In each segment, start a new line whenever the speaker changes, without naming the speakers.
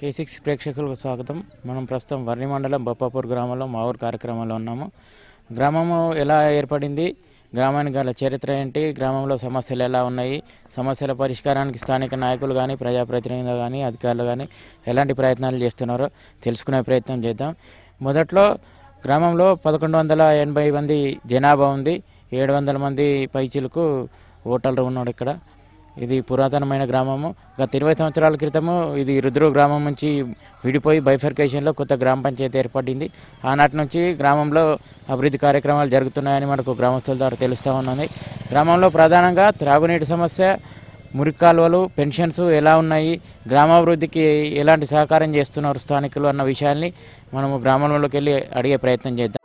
K6 ప్రేక్షకులకు స్వాగతం. మనం ప్రస్తుతం వర్ణి మండలం బొప్పాపూర్ గ్రామంలో మా ఊరు కార్యక్రమంలో ఉన్నాము. గ్రామము ఎలా ఏర్పడింది, గ్రామానికి గల చరిత్ర ఏంటి, గ్రామంలో సమస్యలు ఎలా ఉన్నాయి, సమస్యల పరిష్కారానికి స్థానిక నాయకులు కానీ, ప్రజాప్రతినిధులు కానీ, అధికారులు కానీ ఎలాంటి ప్రయత్నాలు చేస్తున్నారో తెలుసుకునే ప్రయత్నం చేద్దాం. మొదట్లో గ్రామంలో 1180 మంది జనాభా ఉంది. 700 మంది పైచీలకు ఓటర్లు ఉన్నాడు ఇక్కడ. ఇది పురాతనమైన గ్రామము. గత 20 సంవత్సరాల క్రితము ఇది రుద్రు గ్రామం నుంచి విడిపోయి బైఫర్కేషన్లో కొత్త గ్రామ పంచాయతీ ఏర్పడింది. ఆనాటి నుంచి గ్రామంలో అభివృద్ధి కార్యక్రమాలు జరుగుతున్నాయని మనకు గ్రామస్తుల ద్వారా తెలుస్తూ ఉన్నది. గ్రామంలో ప్రధానంగా త్రాగునీటి సమస్య, మురికి కాలువలు, పెన్షన్స్ ఎలా ఉన్నాయి, గ్రామాభివృద్ధికి ఎలాంటి సహకారం చేస్తున్నారు స్థానికులు అన్న విషయాల్ని మనము గ్రామంలోకి వెళ్ళి అడిగే ప్రయత్నం చేద్దాం.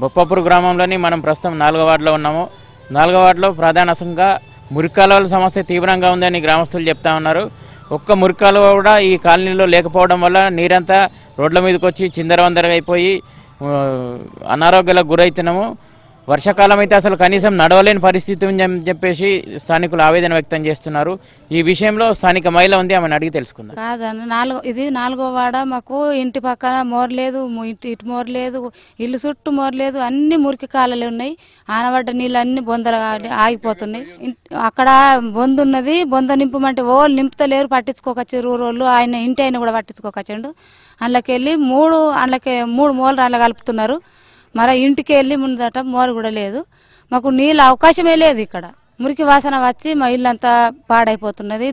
బొప్పాపూర్ గ్రామంలోని మనం ప్రస్తుతం 4వ వార్డులో ఉన్నాము. 4వ వార్డులో ప్రధానంగా మురికాలువల సమస్య తీవ్రంగా ఉందని గ్రామస్తులు చెప్తా ఉన్నారు. ఒక్క మురికాలువ కూడా ఈ కాలనీలో లేకపోవడం వల్ల నీరంతా రోడ్ల మీదకి వచ్చి చిందరవందరగా అయిపోయి అనారోగ్యాలకు గురవుతున్నాము. వర్షాకాలం అయితే అసలు కనీసం నడవలేని పరిస్థితి ఉందని చెప్పేసి స్థానికులు ఆవేదన వ్యక్తం చేస్తున్నారు. ఈ విషయంలో స్థానిక మహిళ ఉంది, ఆమెను అడిగి తెలుసుకుందాం.
కాదన్న ఇది 4వ వాడ. మాకు ఇంటి పక్కన మోరు లేదు, ఇటు మోరు లేదు, ఇల్లు చుట్టూ మోరు లేదు, అన్ని మురికి కాలలు ఉన్నాయి. ఆనబడ్డ నీళ్ళు అన్ని బొందలు ఆగిపోతున్నాయి. అక్కడ బొంద ఉన్నది, బొంద నింపమంటే వాళ్ళు నింపుతలేరు, పట్టించుకోకొచ్చారు ఊరోళ్ళు. ఆయన ఇంటి ఆయన కూడా పట్టించుకోకొచ్చాడు. అందులోకి వెళ్ళి మూడు మూలలు అందులో కలుపుతున్నారు. మరి ఇంటికి వెళ్ళి ముందట మోరు కూడా లేదు. మాకు నీళ్ళు అవకాశమే లేదు. ఇక్కడ మురికి వాసన వచ్చి మా ఇల్లు అంతా పాడైపోతున్నది.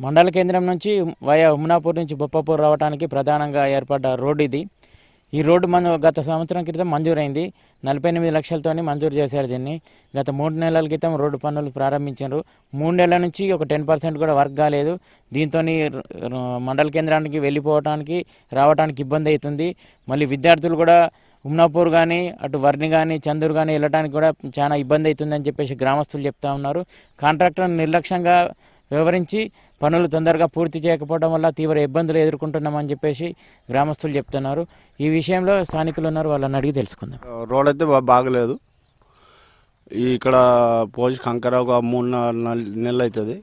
మండల కేంద్రం నుంచి వయా ఉమ్నాపూర్ నుంచి బొప్పాపూర్ రావడానికి ప్రధానంగా ఏర్పడ్డ రోడ్డు ఇది. ఈ రోడ్డు గత సంవత్సరం క్రితం మంజూరైంది. 48 లక్షలతోని మంజూరు చేశారు దీన్ని. గత 3 నెలల క్రితం రోడ్డు పనులు ప్రారంభించారు. 3 నెలల నుంచి ఒక 10% కూడా వర్క్ కాలేదు. దీంతో మండల కేంద్రానికి వెళ్ళిపోవడానికి రావడానికి ఇబ్బంది అవుతుంది. మళ్ళీ విద్యార్థులు కూడా ఉమ్నాపూర్ కానీ అటు వర్ణి కానీ చందూరు కానీ వెళ్ళడానికి కూడా చాలా ఇబ్బంది అవుతుందని చెప్పేసి గ్రామస్తులు చెప్తా ఉన్నారు. కాంట్రాక్టర్ నిర్లక్ష్యంగా వివరించి పనులు తొందరగా పూర్తి చేయకపోవడం వల్ల తీవ్ర ఇబ్బందులు ఎదుర్కొంటున్నామని చెప్పేసి గ్రామస్తులు చెప్తున్నారు. ఈ విషయంలో స్థానికులు ఉన్నారు, వాళ్ళని అడిగి తెలుసుకుందాం.
రోడ్ అయితే బాగలేదు. ఇక్కడ పోసి కంకర ఒక 3-4 నెలలు అవుతుంది,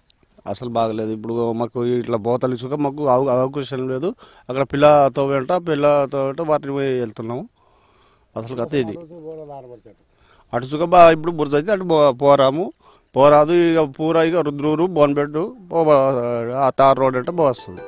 అసలు బాగలేదు. ఇప్పుడు మాకు ఇట్లా బోతలు ఇసుక మాకు అవకాశం లేదు. అక్కడ పిల్లతో వాటిని వెళ్తున్నాము. అసలు కథ ఇది. అటు సుఖ ఇప్పుడు బురద అయితే అటు పోరాదు. ఇక పూరా ఇక రుద్రూరు బోన్బెట్టు ఆ తార్ రోడ్ అంటే వస్తుంది.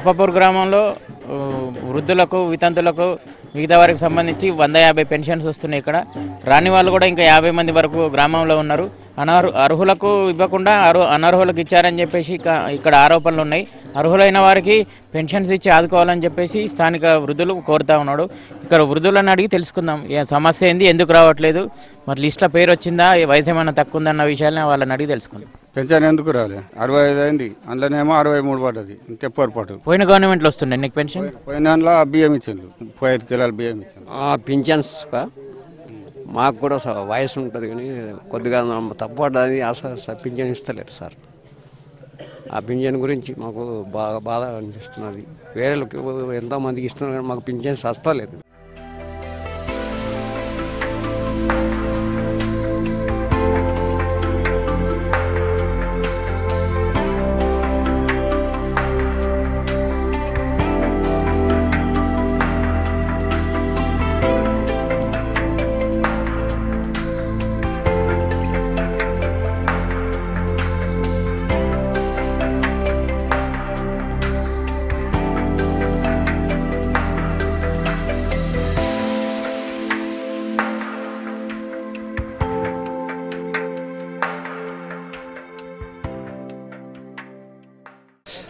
బొప్పాపూర్ గ్రామంలో ఆ, వృద్ధులకు వితంతులకు మిగతా వారికి సంబంధించి 150 పెన్షన్స్ వస్తున్నాయి. ఇక్కడ రాని వాళ్ళు కూడా ఇంకా 50 మంది వరకు గ్రామంలో ఉన్నారు. అర్హులకు ఇవ్వకుండా అనర్హులకు ఇచ్చారని చెప్పేసి ఇక్కడ ఆరోపణలు ఉన్నాయి. అర్హులైన వారికి పెన్షన్స్ ఇచ్చి ఆదుకోవాలని చెప్పేసి స్థానిక వృద్ధులు కోరుతా ఉన్నాడు. ఇక్కడ వృద్ధులను అడిగి తెలుసుకుందాం ఏ సమస్య ఏంది, ఎందుకు రావట్లేదు, మరి లిస్టులో పేరు వచ్చిందా, వయసు ఏమైనా తక్కువ ఉందన్న విషయాన్ని వాళ్ళని అడిగి తెలుసుకుందాం.
పెన్షన్ ఎందుకు రాలే? 65 అయింది, అందులోనేమో 63 పడ్డది. ఇంత పొరపాటు.
పోయిన గవర్నమెంట్లో వస్తుండే నీకు పెన్షన్?
పోయిన దాంట్లో బియ్యం ఇచ్చిండు, 5 కిలోల బియ్యం ఇచ్చిండు.
పింఛన్స్ మాకు కూడా వయసు ఉంటుంది కానీ కొద్దిగా తప్పపడ్డది అసలు పింఛన్ ఇస్తలేరు సార్. ఆ పింఛన్ గురించి మాకు బాగా బాధ అనిపిస్తున్నది. వేరేలకు ఎంతోమందికి ఇస్తున్నారు కానీ మాకు పింఛన్స్ వస్తలేదు.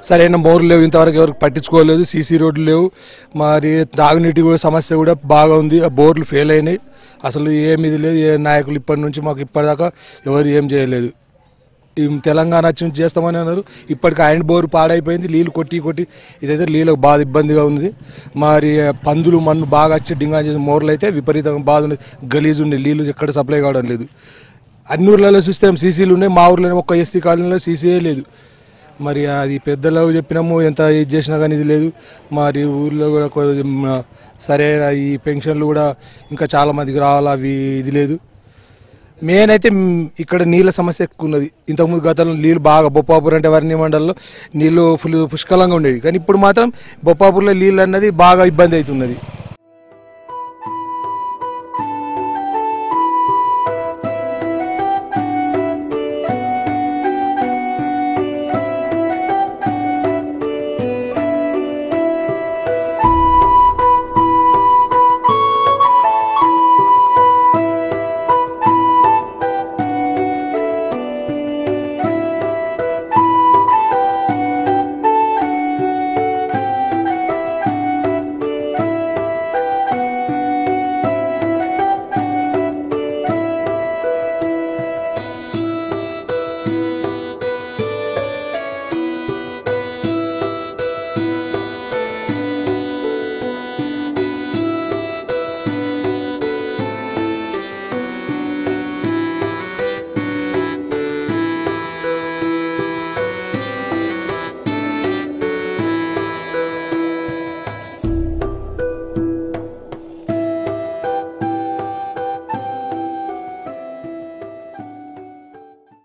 సరైన మోర్లు లేవు, ఇంతవరకు ఎవరికి పట్టించుకోలేదు. సీసీ రోడ్లు లేవు, మరి తాగునీటి కూడా సమస్య కూడా బాగా ఉంది. ఆ బోర్లు ఫెయిల్ అయినాయి, అసలు ఏమి ఇది లేదు. ఏ నాయకులు ఇప్పటి నుంచి మాకు ఇప్పటిదాకా ఎవరు ఏం చేయలేదు. ఈ తెలంగాణ వచ్చి నుంచి చేస్తామని అన్నారు, ఇప్పటికి ఆయన బోరు పాడైపోయింది, నీళ్ళు కొట్టి కొట్టి ఇదైతే నీళ్ళకి బాగా ఇబ్బందిగా ఉంది. మరి పందులు మన్ను బాగా వచ్చి డింగా చేసిన మోర్లు అయితే విపరీతంగా బాధ ఉంది, గలీజు ఉన్నాయి, నీళ్ళు ఎక్కడ సప్లై కావడం లేదు. అన్ని ఊర్లలో చూస్తే సీసీలు ఉన్నాయి, మా ఊర్లోనే ఒక్క ఎస్టీ కాలనీలో సీసీయే లేదు. మరి అది పెద్దలు చెప్పినాము, ఎంత ఇది చేసినా కానీ ఇది లేదు. మరి ఊళ్ళో కూడా సరైన ఈ పెన్షన్లు కూడా ఇంకా చాలామందికి రావాలి, అవి ఇది లేదు. మెయిన్ అయితే ఇక్కడ నీళ్ళ సమస్య ఎక్కువ ఉన్నది. ఇంతకుముందు గతంలో నీళ్ళు బాగా బొప్పాపూర్ అంటే వర్ణి మండలంలో నీళ్ళు పుష్కలంగా ఉండేవి, కానీ ఇప్పుడు మాత్రం బొప్పాపూర్లో నీళ్ళు అన్నది బాగా ఇబ్బంది అవుతున్నది.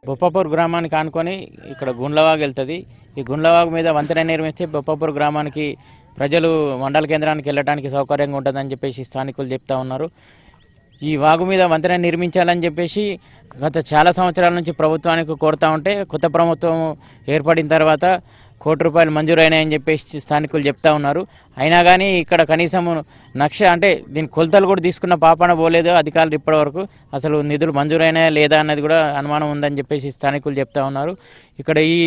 బొప్పాపూర్ గ్రామానికి ఆనుకొని ఇక్కడ గుండ్లవాగు వెళ్తుంది. ఈ గుండ్లవాగు మీద వంతెన నిర్మిస్తే బొప్పాపూర్ గ్రామానికి ప్రజలు మండల కేంద్రానికి వెళ్ళడానికి సౌకర్యంగా ఉంటుందని చెప్పేసి స్థానికులు చెప్తా ఉన్నారు. ఈ వాగు మీద వంతెన నిర్మించాలని చెప్పేసి గత చాలా సంవత్సరాల నుంచి ప్రభుత్వానికి కోరుతూ ఉంటే కొత్త ప్రభుత్వం ఏర్పడిన తర్వాత ₹1 కోటి మంజూరైనాయని చెప్పేసి స్థానికులు చెప్తా ఉన్నారు. అయినా కానీ ఇక్కడ కనీసం అంటే దీని కొలతలు కూడా తీసుకున్న పాపన పోలేదు అధికారులు ఇప్పటివరకు. అసలు నిధులు మంజూరైనాయా లేదా అన్నది కూడా అనుమానం ఉందని చెప్పేసి స్థానికులు చెప్తా ఉన్నారు. ఇక్కడ ఈ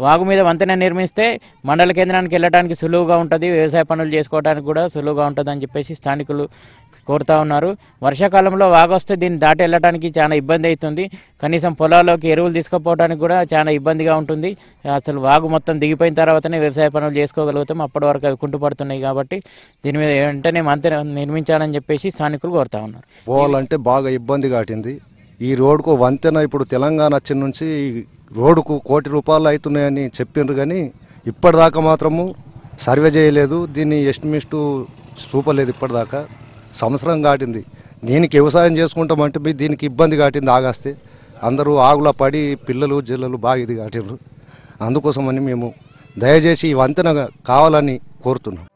వాగు మీద వంతెన నిర్మిస్తే మండల కేంద్రానికి వెళ్ళడానికి సులువుగా ఉంటుంది, వ్యవసాయ పనులు చేసుకోవడానికి కూడా సులువుగా ఉంటుందని చెప్పేసి స్థానికులు కోరుతా ఉన్నారు. వర్షాకాలంలో వాగు వస్తే దీన్ని దాటి వెళ్ళడానికి చాలా ఇబ్బంది అవుతుంది. కనీసం పొలాల్లోకి ఎరువులు తీసుకుపోవడానికి కూడా చాలా ఇబ్బందిగా ఉంటుంది. అసలు వాగు మొత్తం దిగిపోయిన తర్వాతనే వ్యవసాయ పనులు చేసుకోగలుగుతాం, అప్పటి వరకు అవి కుంటుపడుతున్నాయి. కాబట్టి దీని మీద వెంటనే వంతెన నిర్మించాలని చెప్పేసి స్థానికులు కోరుతా ఉన్నారు.
పోవాలంటే బాగా ఇబ్బంది కాటింది. ఈ రోడ్డుకు వంతెన ఇప్పుడు తెలంగాణ వచ్చిన నుంచి రోడ్డుకు ₹1 కోటి అవుతున్నాయని చెప్పిండ్రు, కానీ ఇప్పటిదాకా మాత్రము సర్వే చేయలేదు, దీన్ని ఎస్టిమేట్ చూపలేదు. ఇప్పటిదాకా సంవత్సరం కాటింది. దీనికి వ్యవసాయం చేసుకుంటామంటే దీనికి ఇబ్బంది కాటింది. ఆగాస్తే అందరూ ఆగులా పడి పిల్లలు జిల్లలు బాగా ఇది కాటిండ్రు. అందుకోసమని మేము దయచేసి ఈ వంతెన కావాలని కోరుతున్నాం.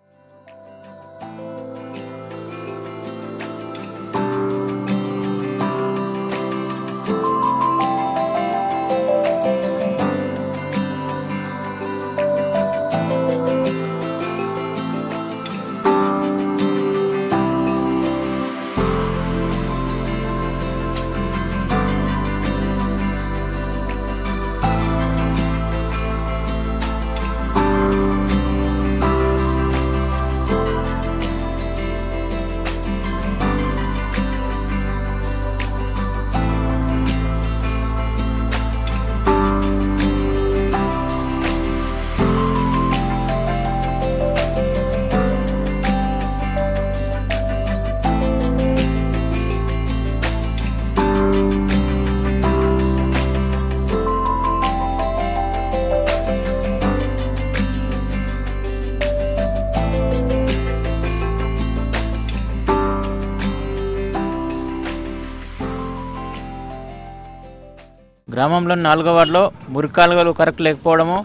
గ్రామంలోని 4వ వార్డులో మురికి కాలువలు కరెక్ట్ లేకపోవడము,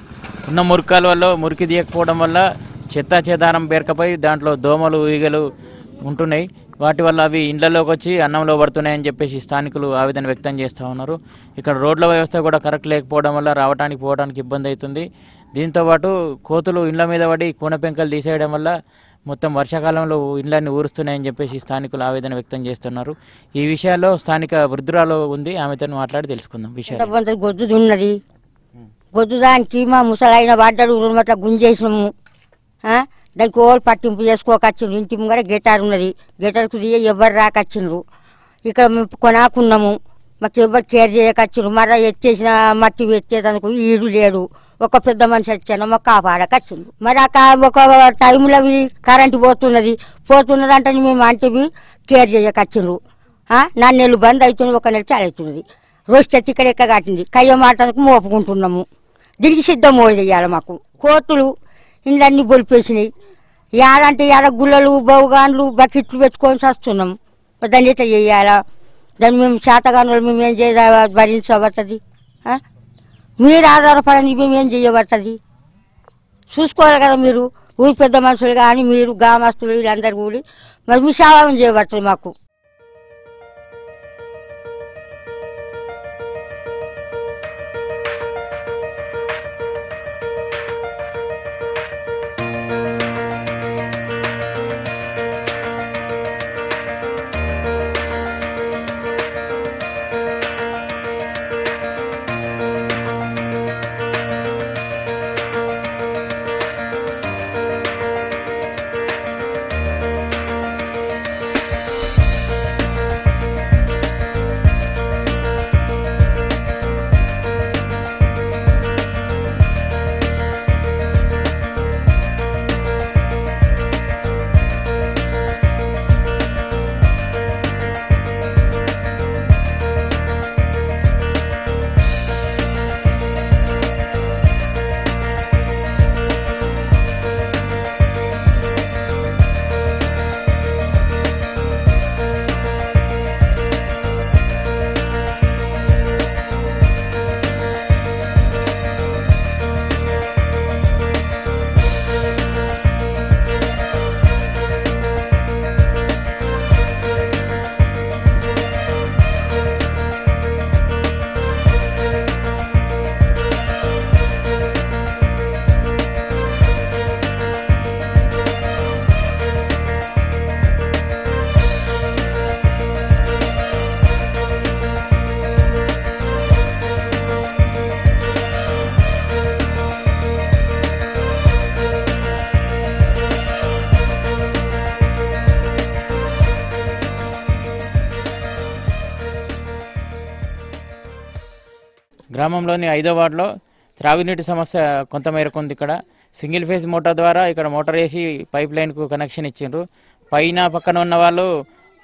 ఉన్న మురికి కాలువల్లో మురికి తీయకపోవడం వల్ల చెత్త చెదారం పేరకపోయి దాంట్లో దోమలు ఈగలు ఉంటున్నాయి. వాటి వల్ల అవి ఇండ్లలోకి వచ్చి అన్నంలో పడుతున్నాయని చెప్పేసి స్థానికులు ఆవేదన వ్యక్తం చేస్తూ ఉన్నారు. ఇక్కడ రోడ్ల వ్యవస్థ కూడా కరెక్ట్ లేకపోవడం వల్ల రావడానికి పోవడానికి ఇబ్బంది అవుతుంది. దీంతోపాటు కోతులు ఇండ్ల మీద పడి కూనపెంకలు తీసేయడం వల్ల మొత్తం వర్షాకాలంలో ఇండ్లన్నీ ఊరుస్తున్నాయని చెప్పేసి స్థానికులు ఆవేదన వ్యక్తం చేస్తున్నారు. ఈ విషయాల్లో స్థానిక వృద్ధురాలు ఉంది, ఆమెతో మాట్లాడి తెలుసుకుందాం విషయాలు.
గొద్దుది ఉన్నది, గొద్దు దానికి మా ముసలైన పడ్డాడు అట్లా గుంజేసినాము. దానికి ఓళ్ళు పట్టింపు చేసుకోకొచ్చిండ్రు. ఇంటి ముంగడ గెటార్ ఉన్నది, గెటార్కు ఎవరు రాకొచ్చిండ్రు. ఇక్కడ మేము కొనాకున్నాము, మాకు ఎవరు కేర్ చేయకొచ్చిండ్రు. మర ఎత్తేసిన మట్టి ఎత్తేదానికి ఈడు లేడు. ఒక పెద్ద మనిషి వచ్చాను మాకు కాపాడకొచ్చిండ్రు. మరి ఒక టైంలో అవి కరెంటు పోతున్నది అంటే మేము అంటే కేర్ చేయకొచ్చిండ్రు. 4 నెలలు బంద్ అవుతుంది, 1 నెల చాలా అవుతున్నది. రోజు తెచ్చి ఇక్కడ ఎక్క కట్టింది. కయ్య మాటలకు మోపుకుంటున్నాము. దీనికి సిద్ధం చేయాలి. మాకు కోతులు ఇండ్లన్నీ బొలిపేసినాయి. ఏడంటే ఏడ గుళ్ళలు బౌగాన్లు బకెట్లు పెట్టుకొని వస్తున్నాం. దాన్ని ఎట్లా చేయాలా? దాన్ని మేము శాతగానులు మేము ఏం భరించబడుతుంది? మీరు ఆధారపడని మేము ఏం చేయబడుతుంది? చూసుకోవాలి కదా మీరు. ఊరి పెద్ద మనుషులు కానీ మీరు గ్రామస్తులు వీళ్ళందరూ కూడి మరి మీ సేవం చేయబడుతుంది మాకు.
గ్రామంలోని 5వ వార్డులో త్రాగునీటి సమస్య కొంతమేరకు ఉంది. ఇక్కడ సింగిల్ ఫేజ్ మోటార్ ద్వారా ఇక్కడ మోటార్ వేసి పైప్ లైన్కు కనెక్షన్ ఇచ్చిండ్రు. పైన పక్కన ఉన్న వాళ్ళు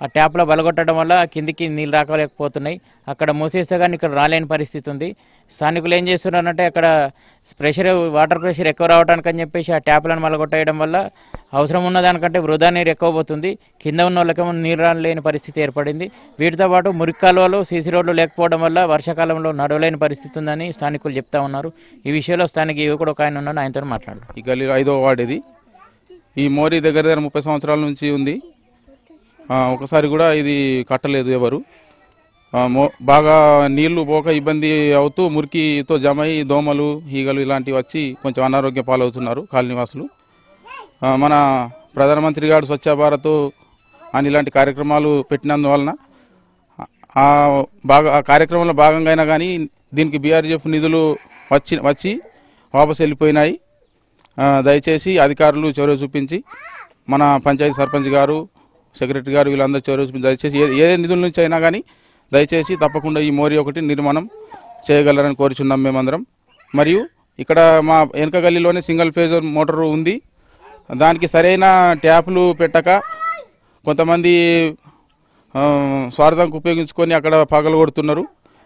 ఆ ట్యాప్లో బలగొట్టడం వల్ల కిందికి నీళ్ళు రాకలేకపోతున్నాయి. అక్కడ మూసేస్తే కానీ ఇక్కడ రాలేని పరిస్థితి ఉంది. స్థానికులు ఏం చేస్తున్నారంటే అక్కడ వాటర్ ప్రెషర్ ఎక్కువ రావడానికి అని చెప్పేసి ఆ ట్యాప్లను బలగొట్టేయడం వల్ల అవసరం ఉన్న దానికంటే వృధా నీరు ఎక్కువ పోతుంది. కింద ఉన్న వాళ్ళకేమో నీరు రాలేని పరిస్థితి ఏర్పడింది. వీటితో పాటు మురికి కాలువలు సీసీ రోడ్లు లేకపోవడం వల్ల వర్షాకాలంలో నడవలేని పరిస్థితి ఉందని స్థానికులు చెప్తా ఉన్నారు. ఈ విషయంలో స్థానిక యువకుడు ఒక ఆయన ఉన్నాడు, ఆయనతో మాట్లాడు.
ఈ గల్లీ 5వ వార్డు ఇది. ఈ మోరీ దగ్గర 30 సంవత్సరాల నుంచి ఉంది. ఒకసారి కూడా ఇది కట్టలేదు ఎవరు. బాగా నీళ్లు పోక ఇబ్బంది అవుతూ మురికితో జమ అయి దోమలు ఈగలు ఇలాంటివి వచ్చి కొంచెం అనారోగ్య పాలవుతున్నారు కాలనీవాసులు. మన ప్రధానమంత్రి గారు స్వచ్ఛ భారత్ అని ఇలాంటి కార్యక్రమాలు పెట్టినందువలన ఆ కార్యక్రమంలో భాగంగా అయినా కానీ దీనికి బీఆర్ఎఫ్ నిధులు వచ్చి వాపసు వెళ్ళిపోయినాయి. దయచేసి అధికారులు చొరవ చూపించి మన పంచాయతీ సర్పంచ్ గారు సెక్రటరీ గారు వీళ్ళందరూ చొరవ చూపించి దయచేసి ఏ నిధుల నుంచి అయినా కానీ దయచేసి తప్పకుండా ఈ మోరీ ఒకటి నిర్మాణం చేయగలరని కోరుచున్నాం మేమందరం. మరియు ఇక్కడ మా వెనక గల్లీలోనే సింగిల్ ఫేజ్ మోటారు ఉంది. దానికి సరైన ట్యాపులు పెట్టక కొంతమంది స్వార్థంకు ఉపయోగించుకొని అక్కడ పగలు కొడుతున్నారు.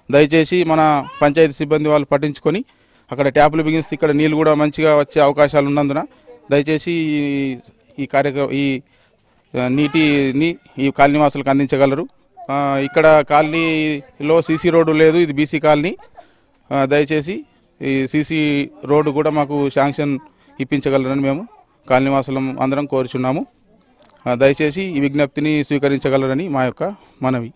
దయచేసి మన పంచాయతీ సిబ్బంది వాళ్ళు పట్టించుకొని అక్కడ ట్యాపులు బిగిస్తే ఇక్కడ నీళ్ళు కూడా మంచిగా వచ్చే అవకాశాలు ఉన్నందున దయచేసి ఈ నీటిని ఈ కాలనీవాసులకు అందించగలరు. ఇక్కడ కాలనీలో సీసీ రోడ్డు లేదు, ఇది బీసీ కాలనీ. దయచేసి ఈ సీసీ రోడ్డు కూడా మాకు శాంక్షన్ ఇప్పించగలరని మేము కాలనీవాసులం అందరం కోరుచున్నాము. దయచేసి ఈ విజ్ఞప్తిని స్వీకరించగలరని మా యొక్క మనవి.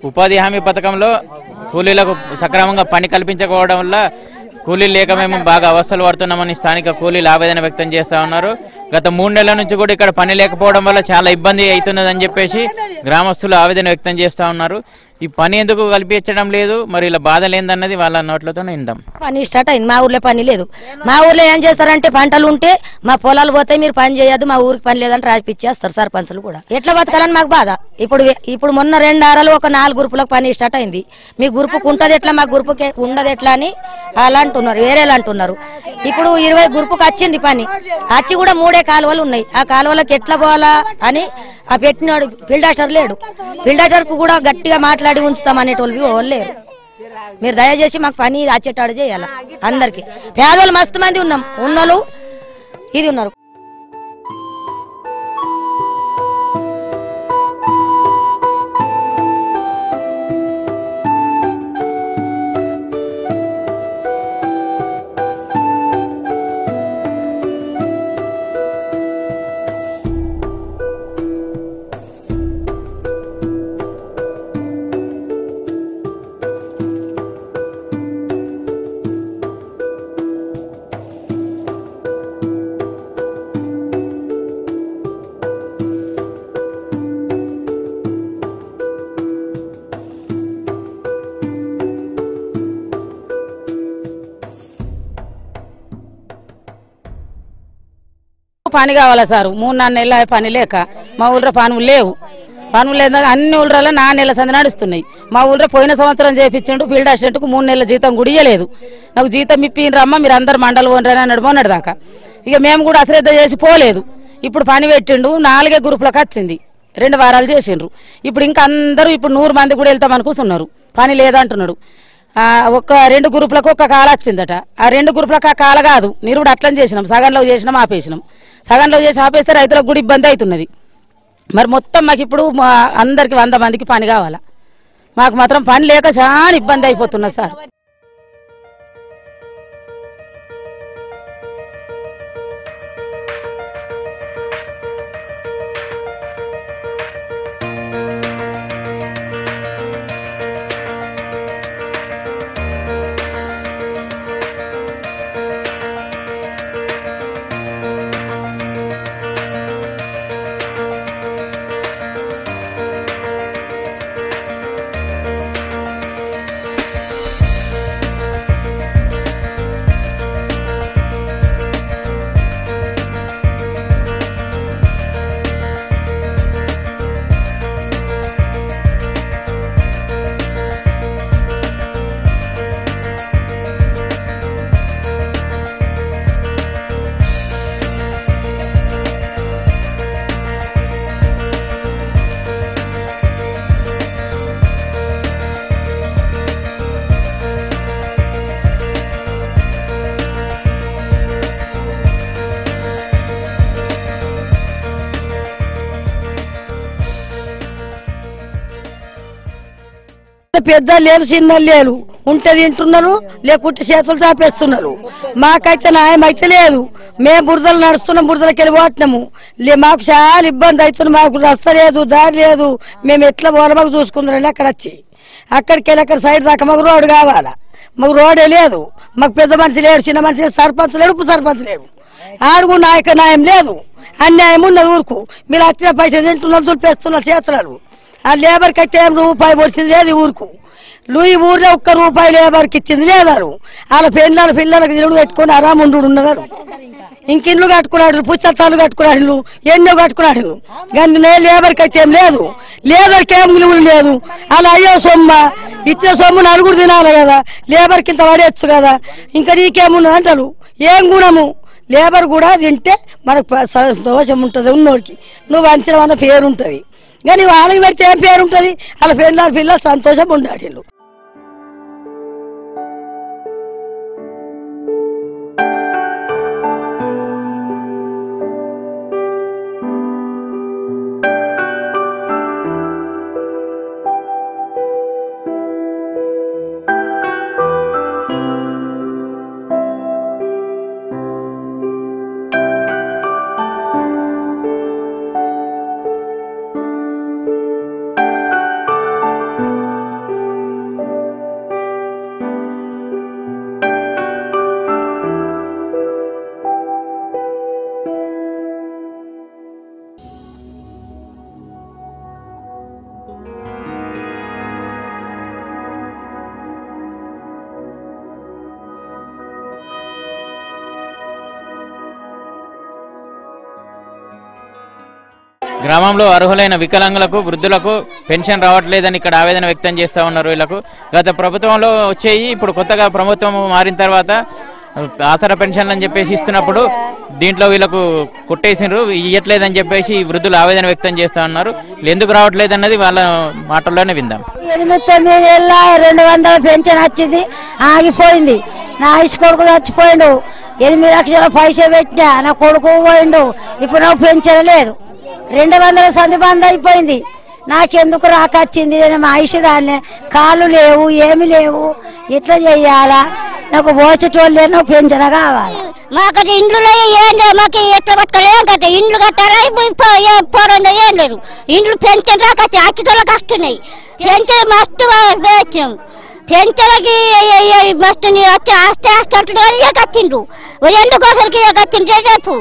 ఉపాధి హామీ పథకంలో కూలీలకు సక్రమంగా పని కల్పించకపోవడం వల్ల కూలీలు లేక మేము బాగా అవస్థలు పడుతున్నామని స్థానిక కూలీలు ఆవేదన వ్యక్తం చేస్తూ ఉన్నారు. గత 3 నెలల నుంచి కూడా ఇక్కడ పని లేకపోవడం వల్ల చాలా ఇబ్బంది అవుతున్నదని చెప్పేసి గ్రామస్తులు ఆవేదన వ్యక్తం చేస్తూ ఉన్నారు. ఈ పని ఎందుకు కల్పించడం లేదు, మరి ఇలా బాధలు ఏందన్నది వాళ్ళ నోట్లతో విందాం.
పని స్టార్ట్ అయింది, మా ఊర్లో పని లేదు. మా ఊర్లో ఏం చేస్తారంటే పంటలు ఉంటే మా పొలాలు పోతే మీరు పని చేయొద్దు, మా ఊరికి పని లేదని రాపిచ్చేస్తారు సర్పంచులు కూడా. ఎట్లా బతకాలని మాకు బాధ. ఇప్పుడు మొన్న 2 వారాలు ఒక 4 గ్రూపులకు పని స్టార్ట్ అయింది. మీ గ్రూపుకు ఉంటది ఎట్లా, మా గ్రూపుకి ఉండదు ఎట్లా అని అలా అంటున్నారు, వేరేలా అంటున్నారు. ఇప్పుడు 20 గ్రూపుకి వచ్చింది పని, వచ్చి కూడా 3 కాలువలు ఉన్నాయి. ఆ కాలువలకు ఎట్లా పోవాలా అని ఆ పెట్టినాడు ఫిల్డాటర్ లేడు. ఫిల్డాటర్ కు కూడా గట్టిగా మాట్లాడి ఉంచుతాం అనేటోళ్ళు లేరు. మీరు దయచేసి మాకు పని వచ్చేటాడు చేయాలి. అందరికి పేదోళ్ళు మస్తు మంది ఉన్నాం, ఉన్నోళ్ళు ఇది ఉన్నారు.
పని కావాలా సార్? 3-4 నెలల పని లేక మా ఊళ్ళో పనులు లేవు. పనులు లేదా అన్ని ఊళ్ళలో 4 నెలల సంది నడుస్తున్నాయి. మా ఊళ్ళో పోయిన సంవత్సరం చేపించిండు ఫీల్డ్ అసిస్టెంట్కు 3 నెలల జీతం కూడా ఇయ్యలేదు. నాకు జీతం ఇప్పిరమ్మ మీరు అందరు మండలు పోనరని అన్నాడు మొన్నటి దాకా. ఇక మేము కూడా అశ్రద్ధ చేసి పోలేదు. ఇప్పుడు పని పెట్టిండు, 4 గ్రూపులకు వచ్చింది, 2 వారాలు చేసిండ్రు. ఇప్పుడు ఇంకా అందరూ ఇప్పుడు 100 మంది కూడా వెళ్తామని కూర్చున్నారు. పని లేదంటున్నాడు. ఒక 2 గ్రూపులకు ఒక కాల వచ్చిందట. ఆ 2 గ్రూపులకు ఆ కాల కాదు, మీరు కూడా అట్లని చేసినాం, సగంలో చేసినాం ఆపేసినాం. సగంలో చేసి ఆపేస్తే రైతులకు కూడా ఇబ్బంది అవుతున్నది. మరి మొత్తం మాకు ఇప్పుడు అందరికి 100 మందికి పని కావాలా. మాకు మాత్రం పని లేక చాలా ఇబ్బంది అయిపోతున్నది సార్.
పెద్దలు లేరు చిన్నలు లేరు ఉంటే తింటున్నారు లేకుంటే చేతులు చాపేస్తున్నారు. మాకైతే న్యాయం అయితే లేదు. మేము బురదలు నడుస్తున్నాం, బురదలకి వెళ్ళిపోతున్నాము. మాకు చాలా ఇబ్బంది అవుతుంది. మాకు రస్త లేదు, దారి లేదు. మేము ఎట్లా పోలమాకు చూసుకుందాం అక్కడ వచ్చి అక్కడికి వెళ్ళి అక్కడ సైడ్ దాకా మాకు రోడ్డు కావాలా. మాకు రోడే లేదు. మాకు పెద్ద మనిషి లేడు, చిన్న మనిషి లేడు, సర్పంచ్ లేడు, ఉప సర్పంచ్ లేడు. ఆడుగు న్యాయం లేదు. అన్యాయం ఉన్నది ఊరుకు. మీరు వచ్చిన పైసలు తింటున్నారు, దులిపేస్తున్నారు చేతున్నారు. ఆ లేబర్కి అయితే ఏం రూపాయి వచ్చింది లేదు ఊరుకు. ఈ ఊర్లో ₹1 లేబర్కి ఇచ్చింది లేదారు. వాళ్ళ పిల్లలకు ఇల్లు కట్టుకొని ఆరాముండు ఉన్నదారు. ఇంకిండ్లు కట్టుకున్నాడు, పుస్తకాలు కట్టుకున్నాడు, ఎన్నో కట్టుకున్నాడు. కానీ లేబర్కి అయితే ఏం లేదు. లేబర్కి ఏం విలువలు లేదు. అలా అయ్యో సొమ్మ ఇచ్చిన సొమ్ము నలుగురు తినాలి కదా, లేబర్కి ఇంత పడేయచ్చు కదా. ఇంకా నీకేమున్నది అంటారు. ఏం గుణము లేబర్ కూడా తింటే మనకు దోషం ఉంటుంది. ఉన్నోడికి నువ్వు అంచనా అన్న పేరు ఉంటుంది. కానీ వాళ్ళకి పెడితే ఏం పేరు ఉంటుంది. వాళ్ళ పిల్లలు సంతోషం ఉండాలి.
గ్రామంలో అర్హులైన వికలాంగులకు వృద్ధులకు పెన్షన్ రావట్లేదని ఇక్కడ ఆవేదన వ్యక్తం చేస్తూ ఉన్నారు. వీళ్ళకు గత ప్రభుత్వంలో వచ్చేయి ఇప్పుడు కొత్తగా ప్రభుత్వం మారిన తర్వాత ఆసరా పెన్షన్లు అని చెప్పేసి ఇస్తున్నప్పుడు దీంట్లో వీళ్ళకు కొట్టేసినారు, ఇవ్వట్లేదని చెప్పేసి వృద్ధులు ఆవేదన వ్యక్తం చేస్తూ ఉన్నారు. ఎందుకు రావట్లేదు అన్నది వాళ్ళ మాటల్లోనే విందాం.
8-9 ఏళ్ళ 200 పెన్షన్ వచ్చింది, ఆగిపోయింది. నా ఐసు కొడుకు చచ్చిపోయిండు. 8 లక్షల పైసలు పెట్టినా, నా కొడుకు పోయిండు. ఇప్పుడు నాకు పెన్షన్ లేదు. 200 సంది బంద్ అయిపోయింది. నాకెందుకు రాకొచ్చింది? నేను మా ఐసు దాన్ని కాళ్ళు లేవు, ఏమి లేవు, ఇట్లా చెయ్యాలా? నాకు పోసేటోళ్ళు లేరు, నాకు పెన్షన్ కావాలి.
మాకు ఇండ్లు ఏం లేదు. మాకు ఎట్లా పట్టుకోలేదు. ఇండ్లు కట్టారా పోరండి ఏం లేదు. ఇండ్లు పెన్షన్ రాకొచ్చి అచ్చుతోళ్ళకి వస్తున్నాయి. పెన్షన్ మస్తు వేసినాం. పెన్షన్కి మస్తు వచ్చి ఆస్తి అంటున్నారు. కట్టిండ్రు ఎందుకోసరికి కట్టిండ్రు రేపు.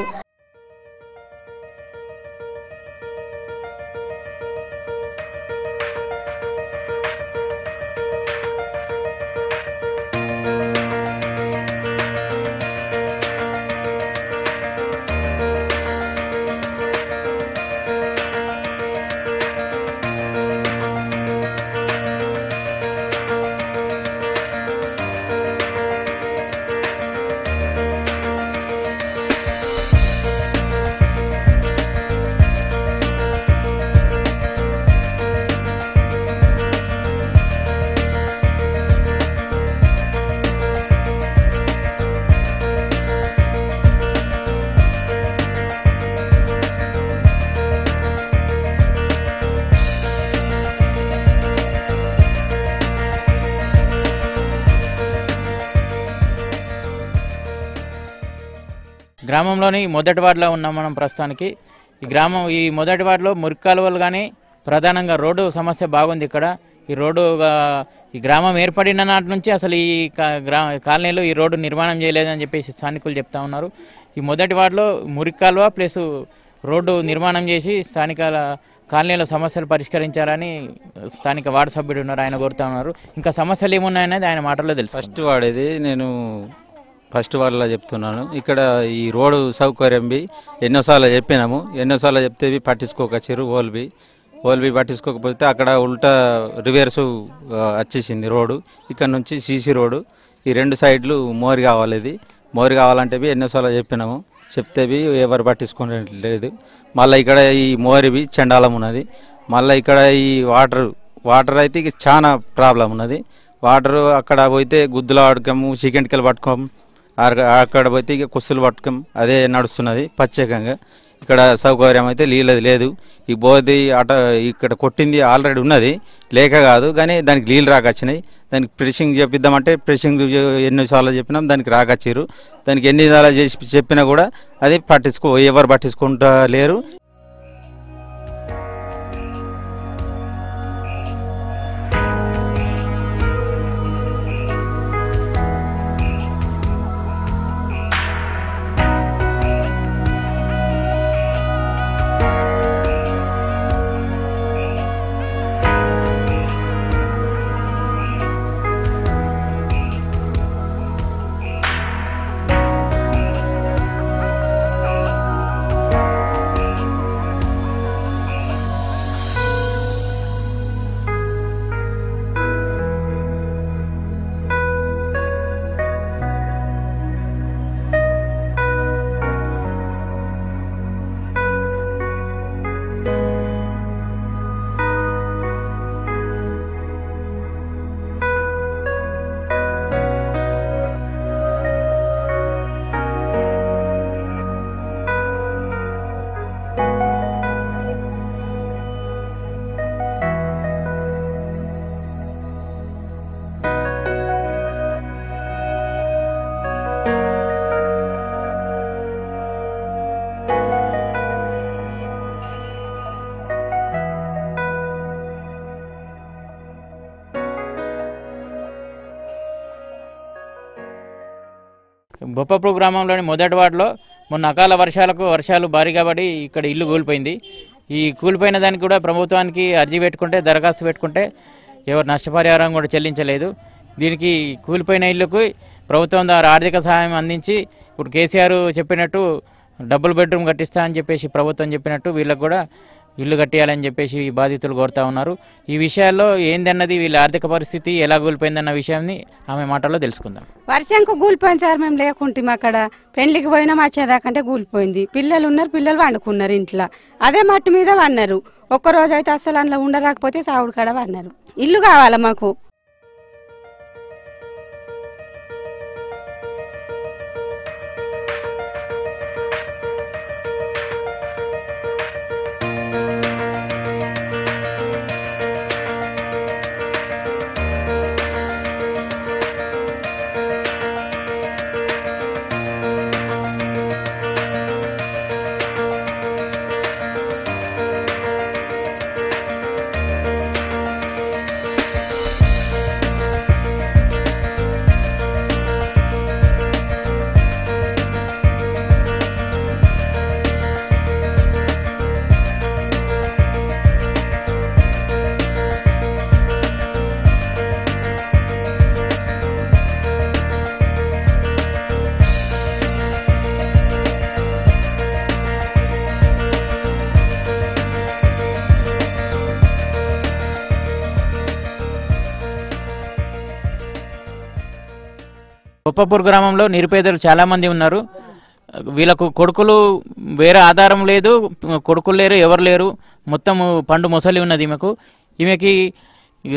గ్రామంలోని మొదటి వార్డులో ఉన్నాం మనం ప్రస్తుతానికి. ఈ మొదటి వార్డులో మురికి కాలువలు కానీ ప్రధానంగా రోడ్డు సమస్య బాగుంది. ఇక్కడ ఈ గ్రామం ఏర్పడిన నాటి నుంచి అసలు ఈ కాలనీలో ఈ రోడ్డు నిర్మాణం చేయలేదని చెప్పేసి స్థానికులు చెప్తా ఉన్నారు. ఈ మొదటి వార్డులో మురికి కాలువ ప్లస్ రోడ్డు నిర్మాణం చేసి స్థానిక కాలనీలో సమస్యలు పరిష్కరించాలని స్థానిక వార్డు సభ్యుడు ఉన్నారు, ఆయన కోరుతా ఉన్నారు. ఇంకా సమస్యలు ఏమున్నాయనేది ఆయన మాటల్లో తెలుసు.
ఫస్ట్ వార్డులో చెప్తున్నాను. ఇక్కడ ఈ రోడ్డు సౌకర్యం ఎన్నోసార్లు చెప్పినాము. ఎన్నోసార్లు చెప్తే పట్టించుకోకొచ్చారు. ఓల్బి పట్టించుకోకపోతే అక్కడ ఉల్టా రివర్స్ వచ్చేసింది రోడ్డు. ఇక్కడ నుంచి సీసీ రోడ్డు, ఈ 2 సైడ్లు మోరి కావాలి. ఇది మోరి కావాలంటే ఎన్నోసార్లు చెప్పినాము. చెప్తే ఎవరు పట్టించుకోలేదు. మళ్ళీ ఇక్కడ ఈ మోరివి చండాలం ఉన్నది. మళ్ళీ ఇక్కడ ఈ వాటర్ అయితే చాలా ప్రాబ్లం ఉన్నది. వాటర్ అక్కడ పోతే గుద్దులు ఆడుకోము, చికెన్కిలు పట్టుకోము, అక్కడ పోతే కుస్సులు పట్టుకోం, అదే నడుస్తున్నది ప్రత్యేకంగా. ఇక్కడ సౌకర్యం అయితే నీళ్ళది లేదు. ఈ బోధి ఇక్కడ కొట్టింది ఆల్రెడీ ఉన్నది, లేక కాదు కానీ దానికి నీళ్ళు రాకొచ్చినాయి. దానికి ప్రెషింగ్ చెప్పిద్దామంటే ప్రెషింగ్ ఎన్నిసార్లు చెప్పినాం, దానికి రాకొచ్చారు. దానికి ఎన్ని విధాలు చేసి చెప్పినా కూడా అది ఎవరు పట్టించుకుంటా లేరు.
బొప్పపూర్ గ్రామంలోని మొదటి వార్డులో మొన్న అకాల వర్షాలు భారీగా పడి ఇక్కడ ఇల్లు కూలిపోయింది. ఈ కూలిపోయిన దానికి కూడా ప్రభుత్వానికి అర్జీ పెట్టుకుంటే, దరఖాస్తు పెట్టుకుంటే ఎవరు నష్టపరిహారం కూడా చెల్లించలేదు. దీనికి కూలిపోయిన ఇల్లుకు ప్రభుత్వం ద్వారా ఆర్థిక సహాయం అందించి ఇప్పుడు కేసీఆర్ చెప్పినట్టు డబుల్ బెడ్రూమ్ కట్టిస్తా అని చెప్పేసి ప్రభుత్వం చెప్పినట్టు వీళ్ళకు కూడా ఇల్లు కట్టియాలని చెప్పేసి బాధితులు కోరుతా ఉన్నారు. ఈ విషయాల్లో ఏందన్నది వీళ్ళ ఆర్థిక పరిస్థితి ఎలా కూలిపోయిందన్న విషయాన్ని ఆమె మాటల్లో తెలుసుకుందాం.
వర్షంకు కూలిపోయింది సార్, మేము లేకుంటాం అక్కడ. పెళ్లికి పోయినా వచ్చేదాకంటే కూలిపోయింది. పిల్లలు ఉన్నారు, పిల్లలు వండుకున్నారు ఇంట్లో. అదే మట్టి మీద వన్నారు. ఒక్కరోజు అయితే అసలు అందులో ఉండరాకపోతే సావుడు కాడ వన్నారు. ఇల్లు కావాలా మాకు.
బొప్పపూర్ గ్రామంలో నిరుపేదలు చాలామంది ఉన్నారు. వీళ్ళకు కొడుకులు వేరే ఆధారం లేదు, కొడుకులు లేరు, ఎవరు లేరు. మొత్తం పండు ముసలి ఉన్నది ఈమెకి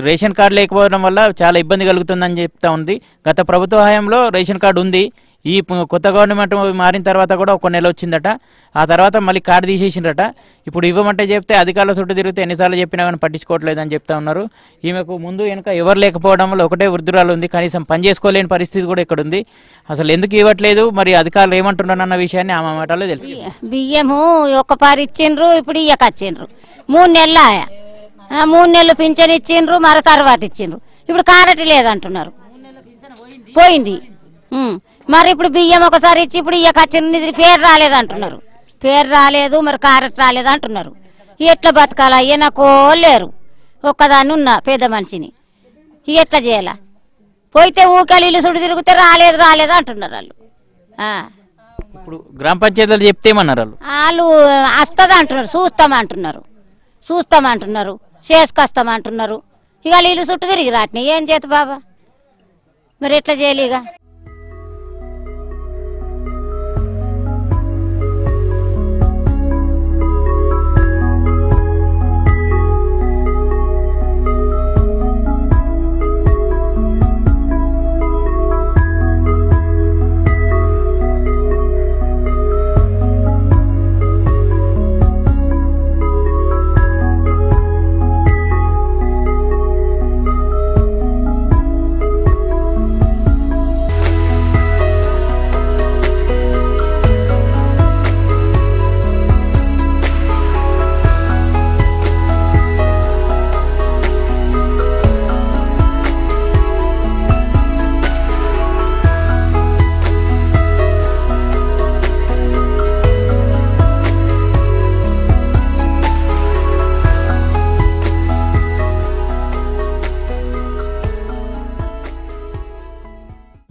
రేషన్ కార్డు లేకపోవడం వల్ల చాలా ఇబ్బంది కలుగుతుందని చెప్తా ఉంది. గత ప్రభుత్వ హయాంలో రేషన్ కార్డు ఉంది. ఈ కొత్త గవర్నమెంట్ మారిన తర్వాత కూడా ఒక నెల వచ్చిందట. ఆ తర్వాత మళ్ళీ కార్డు తీసేసిందట. ఇప్పుడు ఇవ్వమంటే చెప్తే అధికారుల చుట్టూ తిరిగితే ఎన్నిసార్లు చెప్పినా కానీ పట్టించుకోవట్లేదని చెప్తా ఉన్నారు. ఈమెకు ముందు వెనుక ఎవరు లేకపోవడం వల్ల ఒకటే వృద్ధురాలు ఉంది. కనీసం పని చేసుకోలేని పరిస్థితి కూడా ఇక్కడ ఉంది. అసలు ఎందుకు ఇవ్వట్లేదు, మరి అధికారులు ఏమంటున్నారు అన్న విషయాన్ని ఆమె మాటలో తెలుసు.
బియ్యము ఒక పారి ఇచ్చిండ్రు, ఇప్పుడు ఇయ్యకొచ్చిండ్రు. 3 నెలలు ఆయా. 3 నెలలు పింఛన్ ఇచ్చిండ్రు, మరి తర్వాత ఇచ్చిండ్రు. ఇప్పుడు కారటి లేదంటున్నారు, పోయింది. మరి ఇప్పుడు బియ్యం ఒకసారి ఇచ్చి ఇప్పుడు ఇయ్యకొచ్చిండ్రు, పేరు రాలేదంటున్నారు. పేరు రాలేదు, మరి కారట్ రాలేదు అంటున్నారు. ఎట్లా బతకాలా? ఈయనకో లేరు, ఒక్కదాన్ని ఉన్నా పెద్ద మనిషిని. ఎట్లా చేయాలా? పోయితే ఊకలు ఇల్లు చుట్టూ తిరిగితే రాలేదు అంటున్నారు వాళ్ళు.
ఇప్పుడు గ్రామ పంచాయతీలు చెప్తేమన్నారు
వాళ్ళు వస్తుంది అంటున్నారు, చూస్తామంటున్నారు, చేసుకొస్తామంటున్నారు. ఇక ఇల్లు చుట్టూ తిరిగి రాటినాయి. ఏం చేత బాబా, మరి ఎట్లా చేయాలి? ఇక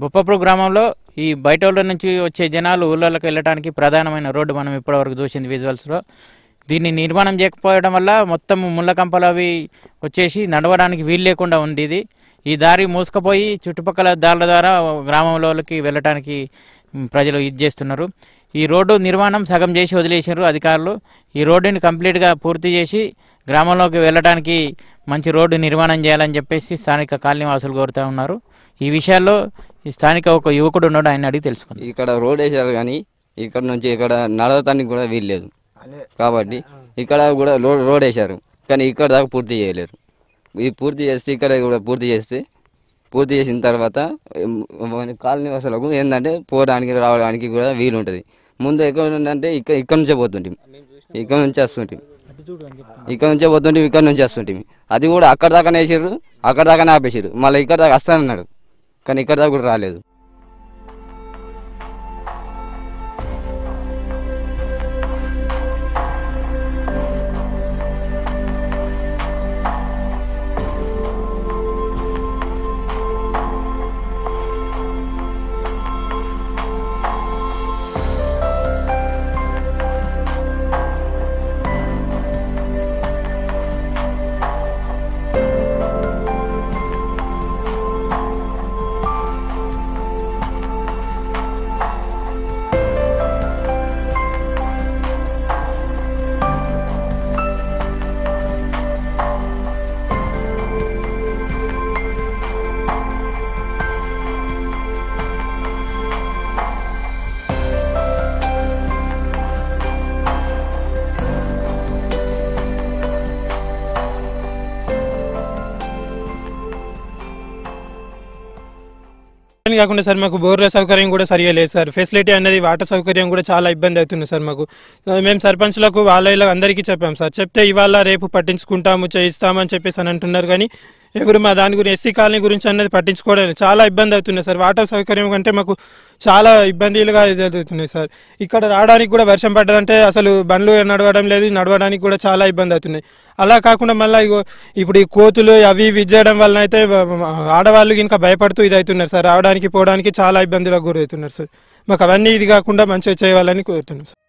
బొప్పపూర్ గ్రామంలో ఈ బయట ఊళ్ళ నుంచి వచ్చే జనాలు ఊళ్ళలోకి వెళ్ళడానికి ప్రధానమైన రోడ్డు మనం ఇప్పటివరకు చూసింది విజువల్స్లో. దీన్ని నిర్మాణం చేయకపోవడం వల్ల మొత్తం ముళ్ళ కంపలు అవి వచ్చేసి నడవడానికి వీలు లేకుండా ఉంది. ఈ దారి మూసుకుపోయి చుట్టుపక్కల దారుల ద్వారా గ్రామంలోకి వెళ్ళటానికి ప్రజలు ఇది చేస్తున్నారు. ఈ రోడ్డు నిర్మాణం సగం చేసి వదిలేసారు అధికారులు. ఈ రోడ్డుని కంప్లీట్గా పూర్తి చేసి గ్రామంలోకి వెళ్ళడానికి మంచి రోడ్డు నిర్మాణం చేయాలని చెప్పేసి స్థానిక కాలనీవాసులు కోరుతూ ఉన్నారు. ఈ విషయాల్లో ఈ స్థానిక ఒక యువకుడు ఉన్నాడు, ఆయన అడిగి తెలుసుకున్నాం.
ఇక్కడ రోడ్ వేసారు కానీ ఇక్కడ నుంచి ఇక్కడ నడవటానికి కూడా వీల్లేదు కాబట్టి ఇక్కడ కూడా రోడ్ వేశారు కానీ ఇక్కడ దాకా పూర్తి చేయలేరు. ఇది పూర్తి చేస్తే ఇక్కడ కూడా పూర్తి చేసిన తర్వాత కాలనీ వాసులకు ఏంటంటే పోవడానికి రావడానికి కూడా వీలు ఉంటుంది. ముందు ఎక్కడ ఉందంటే ఇక్కడ నుంచే పోతుంటాం, ఇక్కడ నుంచే వస్తుంటాం, ఇక్కడ నుంచే పోతుంటాం, ఇక్కడ నుంచి వస్తుంటాం. అది కూడా అక్కడ దాకానే వేసారు, అక్కడ దాకానే ఆపేసారు. మళ్ళీ ఇక్కడ దాకా వస్తానన్నాడు కానీ ఇక్కడ దాకా కూడా రాలేదు.
కాకుండా సార్ మాకు బోర్ల సౌకర్యం కూడా సరిగా లేదు సార్. ఫెసిలిటీ అనేది వాటర్ సౌకర్యం కూడా చాలా ఇబ్బంది అవుతుంది సార్ మాకు. మేము సర్పంచ్లకు వాళ్ళ అందరికీ చెప్పాం సార్. చెప్తే ఇవాళ రేపు పట్టించుకుంటాము చేయిస్తామని చెప్పేసి అని అంటున్నారు కానీ ఎవరు మా దాని గురించి ఎస్సీ కాలనీ గురించి అనేది పట్టించుకోవడం చాలా ఇబ్బంది అవుతుంది సార్. వాటర్ సౌకర్యం కంటే మాకు చాలా ఇబ్బందులుగా ఎదుగుతున్నాయి సార్. ఇక్కడ రావడానికి కూడా వర్షం పడ్డదంటే అసలు బండ్లు నడవడం లేదు, నడవడానికి కూడా చాలా ఇబ్బంది అవుతున్నాయి. అలా కాకుండా మళ్ళీ ఇప్పుడు ఈ కోతులు అవి ఇవి చేయడం వలన అయితే ఆడవాళ్ళు ఇంకా భయపడుతూ ఇది అవుతున్నారు సార్. రావడానికి పోవడానికి చాలా ఇబ్బందులకు గురవుతున్నారు సార్. మాకు అవన్నీ ఇది కాకుండా మంచిగా చేయాలని కోరుతున్నాం సార్.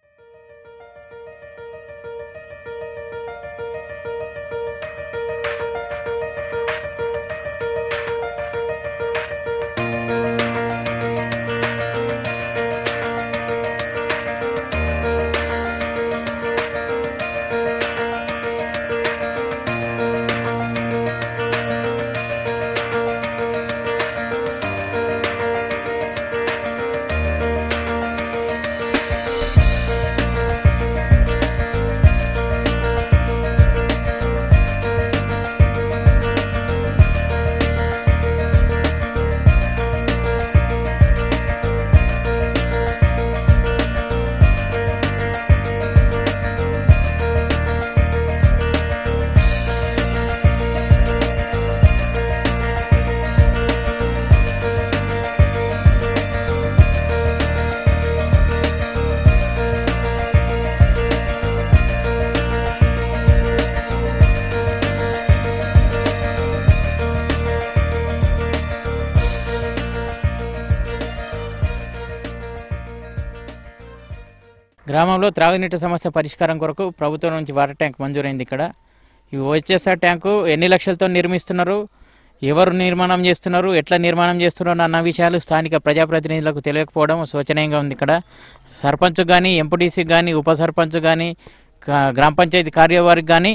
గ్రామంలో త్రాగునీటి సమస్య పరిష్కారం కొరకు ప్రభుత్వం నుంచి వాటర్ ట్యాంక్ మంజూరైంది. ఇక్కడ ఈ ఓహెచ్ఎస్ఆర్ ట్యాంకు ఎన్ని లక్షలతో నిర్మిస్తున్నారు, ఎవరు నిర్మాణం చేస్తున్నారు, ఎట్లా నిర్మాణం చేస్తున్నారు అన్న విషయాలు స్థానిక ప్రజాప్రతినిధులకు తెలియకపోవడం శోచనీయంగా ఉంది. ఇక్కడ సర్పంచ్ కానీ, ఎంపీటీసీకి కానీ, ఉప సర్పంచ్ కానీ, గ్రామ పంచాయతీ కార్యవారికి కానీ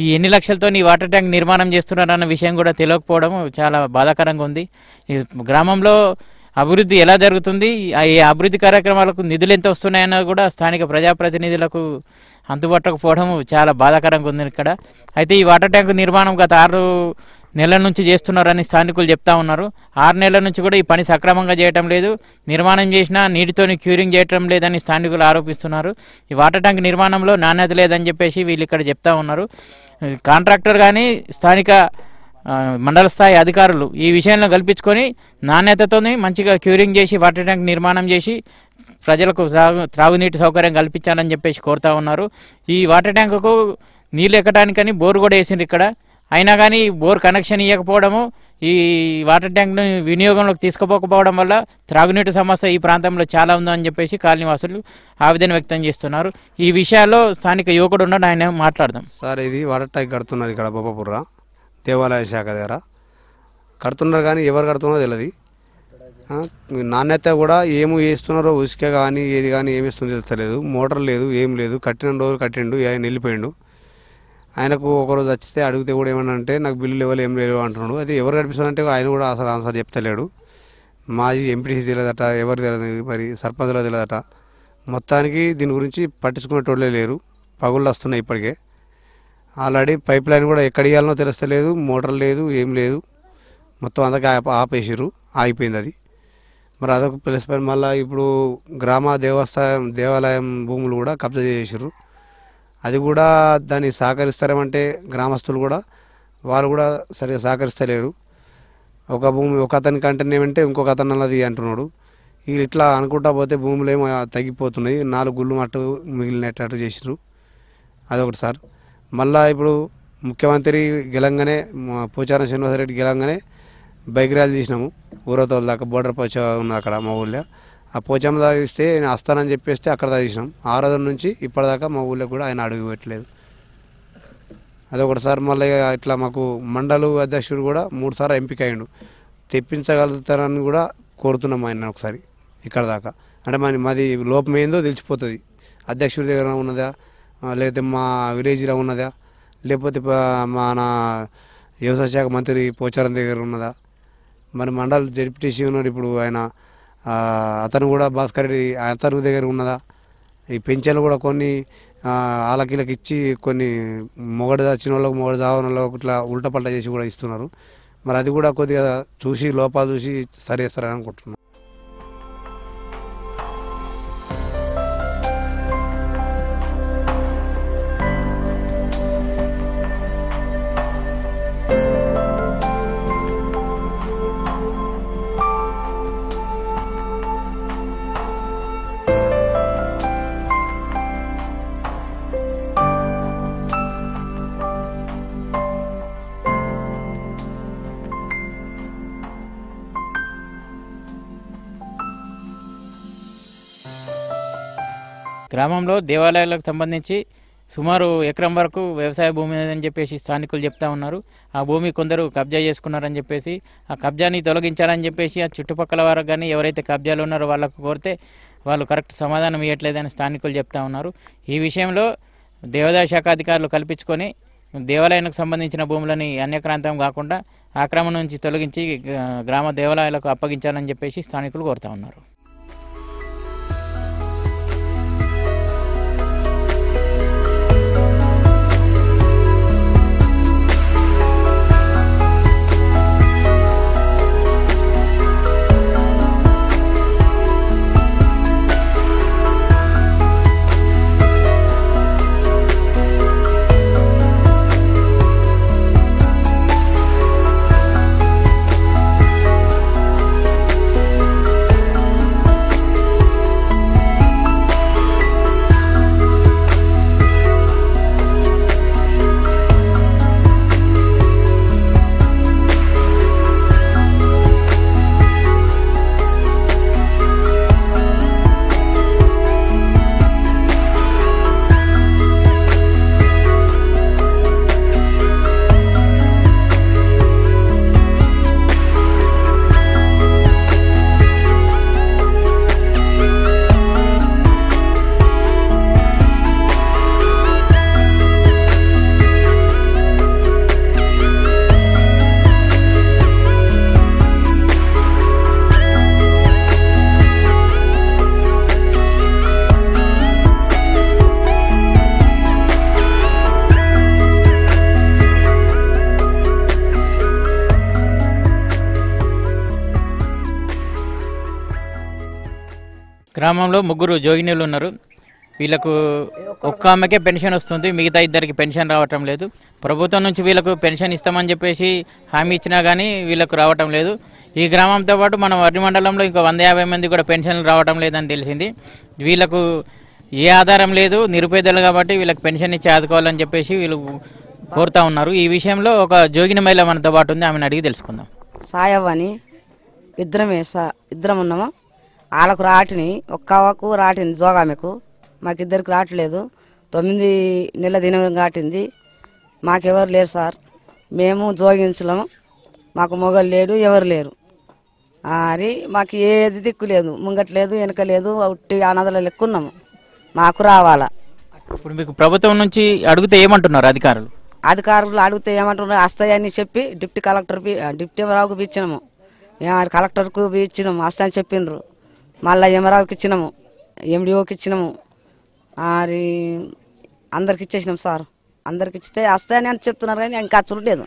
ఈ ఎన్ని లక్షలతో ఈ వాటర్ ట్యాంక్ నిర్మాణం చేస్తున్నారు అన్న విషయం కూడా తెలియకపోవడం చాలా బాధాకరంగా ఉంది. ఈ గ్రామంలో అభివృద్ధి ఎలా జరుగుతుంది, ఈ అభివృద్ధి కార్యక్రమాలకు నిధులు ఎంత వస్తున్నాయన్నది కూడా స్థానిక ప్రజాప్రతినిధులకు అందుబాటుకపోవడం చాలా బాధాకరంగా ఉంది ఇక్కడ. అయితే ఈ వాటర్ ట్యాంకు నిర్మాణం గత 6 నెలల నుంచి చేస్తున్నారని స్థానికులు చెప్తా ఉన్నారు. 6 నెలల నుంచి కూడా ఈ పని సక్రమంగా చేయటం లేదు, నిర్మాణం చేసినా నీటితోని క్యూరింగ్ చేయటం లేదని స్థానికులు ఆరోపిస్తున్నారు. ఈ వాటర్ ట్యాంక్ నిర్మాణంలో నాణ్యత లేదని చెప్పేసి వీళ్ళు ఇక్కడ చెప్తా ఉన్నారు. కాంట్రాక్టర్ కానీ స్థానిక మండల స్థాయి అధికారులు ఈ విషయంలో కల్పించుకొని నాణ్యతతో మంచిగా క్యూరింగ్ చేసి వాటర్ ట్యాంక్ నిర్మాణం చేసి ప్రజలకు త్రాగునీటి సౌకర్యం కల్పించాలని చెప్పేసి కోరుతా ఉన్నారు. ఈ వాటర్ ట్యాంకుకు నీళ్ళు ఎక్కడానికని బోర్ కూడా వేసిండ్రు ఇక్కడ. అయినా కానీ బోర్ కనెక్షన్ ఇవ్వకపోవడము, ఈ వాటర్ ట్యాంక్ను వినియోగంలోకి తీసుకుపోకపోవడం వల్ల త్రాగునీటి సమస్య ఈ ప్రాంతంలో చాలా ఉందని చెప్పేసి కాలనీవాసులు ఆవేదన వ్యక్తం చేస్తున్నారు. ఈ విషయాల్లో స్థానిక యువకుడు ఉన్నాడు, ఆయన మాట్లాడదాం.
సార్ ఇది వాటర్ ట్యాంక్ కడుతున్నారు ఇక్కడ బొప్పపుర్ర దేవాలయ శాఖ దగ్గర కడుతున్నారు, కానీ ఎవరు కడుతున్నారో తెలియదు. నాణ్యత కూడా ఏమి వేస్తున్నారో ఉసుక కానీ ఏది కానీ ఏమి ఇస్తుందో తెలుస్తలేదు. మోటార్ లేదు, ఏం లేదు. కట్టిన రోజు కట్టిండు, ఆయన వెళ్ళిపోయిండు. ఆయనకు ఒకరోజు వచ్చితే అడిగితే కూడా ఏమన్నా అంటే నాకు బిల్లు లెవెల్ ఏం లేవు అంటున్నాడు. అది ఎవరు కనిపిస్తుందంటే ఆయన కూడా అసలు ఆన్సర్ చెప్తలేడు. మాజీ ఎంపీటీసీ తెలియదట, ఎవరు తెలియదు, మరి సర్పంచ్లో తెలియదట. మొత్తానికి దీని గురించి పట్టించుకునేటోళ్ళే లేరు. పగుళ్ళు వస్తున్నాయి ఇప్పటికే. ఆల్రెడీ పైప్ లైన్ కూడా ఎక్కడ ఇవ్వాలనో తెలుస్తలేదు, మోటార్ లేదు, ఏం లేదు. మొత్తం అందరికీ ఆపేసిర్రు, ఆగిపోయింది అది. మరి అదొక ప్లస్ పైన మళ్ళీ ఇప్పుడు గ్రామ దేవాలయం భూములు కూడా కబ్జా చేసిర్రు. అది కూడా దాన్ని సహకరిస్తారేమంటే గ్రామస్తులు కూడా వాళ్ళు కూడా సరిగా సహకరిస్తలేరు. ఒక భూమి ఒక అతనికి అంటేనేమంటే ఇంకొక అతను అన్నది అంటున్నాడు. వీళ్ళు ఇట్లా అనుకుంటా పోతే భూములు ఏమో తగ్గిపోతున్నాయి. 4 గుళ్ళు మట్టు మిగిలినట్టు చేసిర్రు. అదొకటి సార్. మళ్ళీ ఇప్పుడు ముఖ్యమంత్రి గెలంగానే పోచారం శ్రీనివాసరెడ్డి గెలంగానే బైక్ ర్యాలీ తీసినాము. ఊరతోల దాకా బోర్డర్ పోచా ఉంది అక్కడ మా ఊళ్ళో. ఆ పోచమ్మ దాకా ఇస్తే నేను వస్తానని చెప్పేస్తే అక్కడ దాకా తీసినాం. ఆ రోజు నుంచి ఇప్పటిదాకా మా ఊళ్ళో కూడా ఆయన అడుగు పెట్టలేదు. అదొకటి సార్. మళ్ళీ ఇట్లా మాకు మండల అధ్యక్షుడు కూడా 3 సార్లు ఎంపిక అయ్యిండు. తెప్పించగలుగుతారని కూడా కోరుతున్నాం ఆయన ఒకసారి ఇక్కడ దాకా. అంటే మాది లోపం ఏందో తెలిసిపోతుంది. అధ్యక్షుడి దగ్గర ఉన్నదా, లేకపోతే మా విలేజ్లో ఉన్నదా, లేకపోతే మన వ్యవసాయ శాఖ మంత్రి పోచారం దగ్గర ఉన్నదా, మరి మండల్ జడ్పీటీసీ ఉన్నాడు ఇప్పుడు ఆయన, అతను కూడా భాస్కర్ రెడ్డి అతను దగ్గర ఉన్నదా. ఈ పెన్షన్లు కూడా కొన్ని ఆలకీలకు ఇచ్చి కొన్ని మొగడు వచ్చిన వాళ్ళకు మొగడు చావని వాళ్ళకు ఇట్లా ఉల్టా పల్టా చేసి కూడా ఇస్తున్నారు. మరి అది కూడా కొద్దిగా చూసి లోపాలు చూసి సరి చేస్తారని అనుకుంటున్నాను.
గ్రామంలో దేవాలయాలకు సంబంధించి సుమారు ఎకరం వరకు వ్యవసాయ భూమి అని చెప్పేసి స్థానికులు చెప్తా ఉన్నారు. ఆ భూమి కొందరు కబ్జా చేసుకున్నారని చెప్పేసి ఆ కబ్జాని తొలగించాలని చెప్పేసి ఆ చుట్టుపక్కల వారికి కానీ ఎవరైతే కబ్జాలు ఉన్నారో వాళ్ళకు కోరితే వాళ్ళు కరెక్ట్ సమాధానం ఇవ్వట్లేదని స్థానికులు చెప్తా ఉన్నారు. ఈ విషయంలో దేవాదాయ శాఖ అధికారులు కల్పించుకొని దేవాలయానికి సంబంధించిన భూములని అన్యక్రాంతం కాకుండా ఆక్రమణ నుంచి తొలగించి గ్రామ దేవాలయాలకు అప్పగించాలని చెప్పేసి స్థానికులు కోరుతా ఉన్నారు. గ్రామంలో 3 జోగినీలు ఉన్నారు. వీళ్ళకు ఒక్క ఆమెకే పెన్షన్ వస్తుంది, మిగతా ఇద్దరికి పెన్షన్ రావటం లేదు. ప్రభుత్వం నుంచి వీళ్ళకు పెన్షన్ ఇస్తామని చెప్పేసి హామీ ఇచ్చినా కానీ వీళ్ళకు రావటం లేదు. ఈ గ్రామంతో పాటు మన వర్రి మండలంలో ఇంకో 150 మంది కూడా పెన్షన్లు రావటం లేదని తెలిసింది. వీళ్ళకు ఏ ఆధారం లేదు, నిరుపేదలు కాబట్టి వీళ్ళకి పెన్షన్ ఇచ్చి ఆదుకోవాలని చెప్పేసి వీళ్ళు కోరుతా ఉన్నారు. ఈ విషయంలో ఒక జోగిని మహిళ మనతో పాటు ఉంది, ఆమెను అడిగి తెలుసుకుందాం.
సాయవ్వని ఇద్దరం ఉన్నాము. వాళ్ళకు రాటిని ఒక్కవకు రాటింది జోగామెకు, మాకిద్దరికి రావట్లేదు. 9 నెలల దినం కాటింది. మాకెవరు లేరు సార్, మేము జోగించలేము, మాకు మొగలు లేడు, ఎవరు లేరు. అది మాకు ఏది దిక్కు లేదు, ముంగట్లేదు వెనకలేదు, ఉట్టి అనాథల లెక్కున్నాము. మాకు రావాలా.
ఇప్పుడు మీకు ప్రభుత్వం నుంచి అడిగితే ఏమంటున్నారు అధికారులు?
అధికారులు అడిగితే ఏమంటున్నారు, వస్తాయని చెప్పి డిప్టీ ఎమరావుకు ఇచ్చినాము, కలెక్టర్కు ఇచ్చినాము, వస్తాయని చెప్పిండ్రు. మళ్ళీ ఎమరావుకి ఇచ్చినాము, ఎండిఓకి ఇచ్చినాము, అది అందరికి ఇచ్చేసినాం సార్. అందరికి ఇచ్చితే వస్తాయని అని చెప్తున్నారు కానీ ఇంకా చూడలేదు.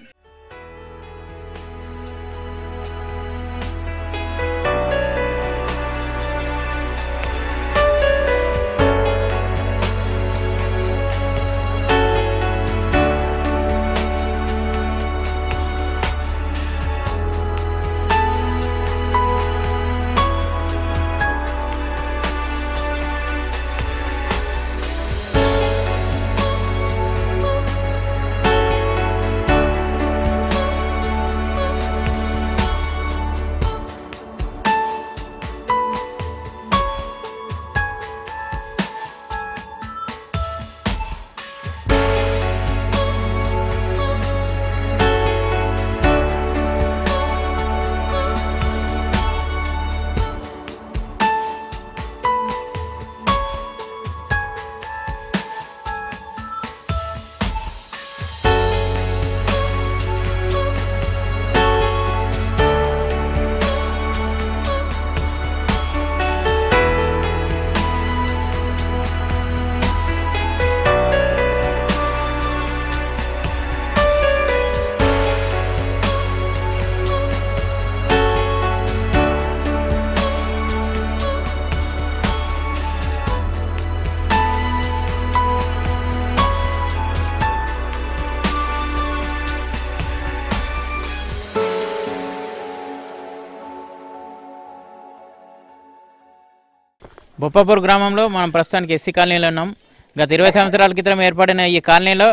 బొప్పాపూర్ గ్రామంలో మనం ప్రస్తుతానికి ఎస్సీ కాలనీలో ఉన్నాం. గత 20 సంవత్సరాల క్రితం ఏర్పడిన ఈ కాలనీలో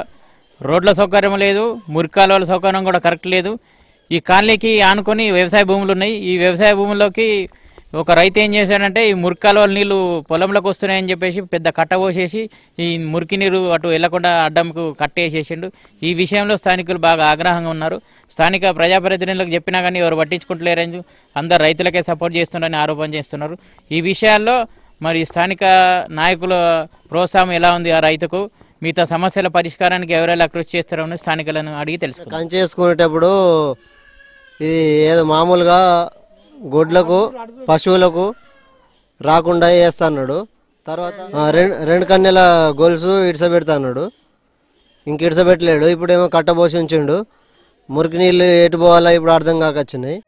రోడ్ల సౌకర్యం లేదు, మురికాలువల సౌకర్యం కూడా కరెక్ట్ లేదు. ఈ కాలనీకి ఆనుకొని వ్యవసాయ భూములు ఉన్నాయి. ఈ వ్యవసాయ భూముల్లోకి ఒక రైతు ఏం చేశాడంటే ఈ మురికాలువల నీళ్లు పొలంలోకి వస్తున్నాయని చెప్పేసి పెద్ద కట్ట పోసేసి ఈ మురికి నీరు అటు వెళ్లకుండా అడ్డంకు కట్టేసేసిండు. ఈ విషయంలో స్థానికులు బాగా ఆగ్రహంగా ఉన్నారు. స్థానిక ప్రజాప్రతినిధులకు చెప్పినా కానీ ఎవరు పట్టించుకుంటలేరని, అందరు రైతులకే సపోర్ట్ చేస్తున్నారని ఆరోపణ చేస్తున్నారు. ఈ విషయాల్లో మరి స్థానిక నాయకుల ప్రోత్సాహం ఎలా ఉంది ఆ రైతుకు, మిగతా సమస్యల పరిష్కారానికి ఎవరెలా కృషి చేస్తారని స్థానికులను అడిగి తెలుసుకుంటాం.
కంచి చేసుకునేటప్పుడు ఇది ఏదో మామూలుగా గొడ్లకు పశువులకు రాకుండా వేస్తాడు. తర్వాత 2 కన్నెల గొలుసు ఇడ్సబెడతాడు, ఇంక ఇడ్సబెట్టలేడు. ఇప్పుడేమో కట్టబోసి ఉంచిండు. మురికి నీళ్ళు ఎటు పోవాలా ఇప్పుడు అర్థం కాకొచ్చినాయి.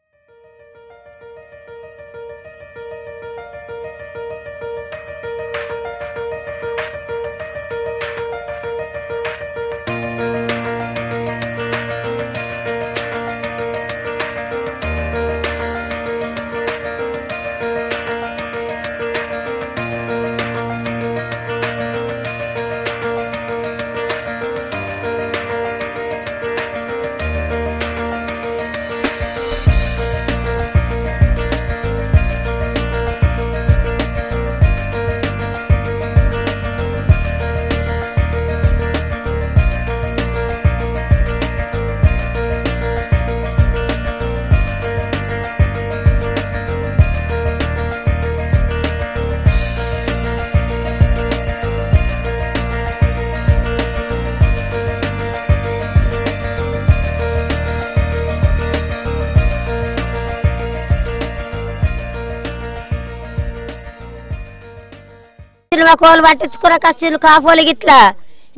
మా కోళ్ళు పట్టించుకున్న కష్టాలు కాపోలు గిట్లా.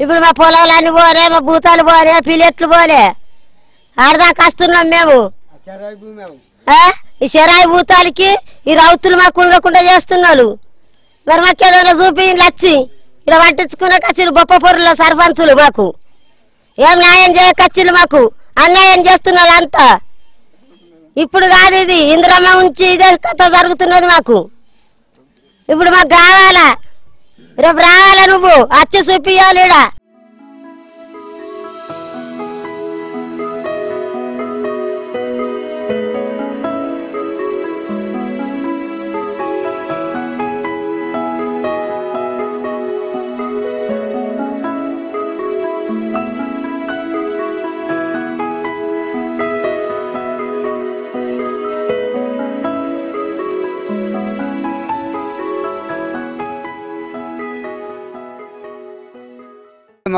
ఇప్పుడు మా పొలాలన్నీ పోలే, మా భూతాలు పోలే, పిల్లెట్లు పోలే, ఆడదాకా వస్తున్నాం మేము. ఈ చెరాయి భూతాలకి ఈ రౌతులు మాకు ఉండకుండా చేస్తున్నారు. మరి మాకు ఏదైనా చూపి వచ్చి ఇలా పట్టించుకున్న కష్టాలు బొప్పపూర్లో సర్పంచులు మాకు ఏం న్యాయం చేయకచ్చిలు, మాకు అన్యాయం చేస్తున్నారు అంతా. ఇప్పుడు కాదు ఇది ఇంద్రమ్మ ఉంచి ఇదే కథ జరుగుతున్నది మాకు. ఇప్పుడు మాకు కావాలా, రేపు రావాలా, నువ్వు వచ్చి చూపియాలి.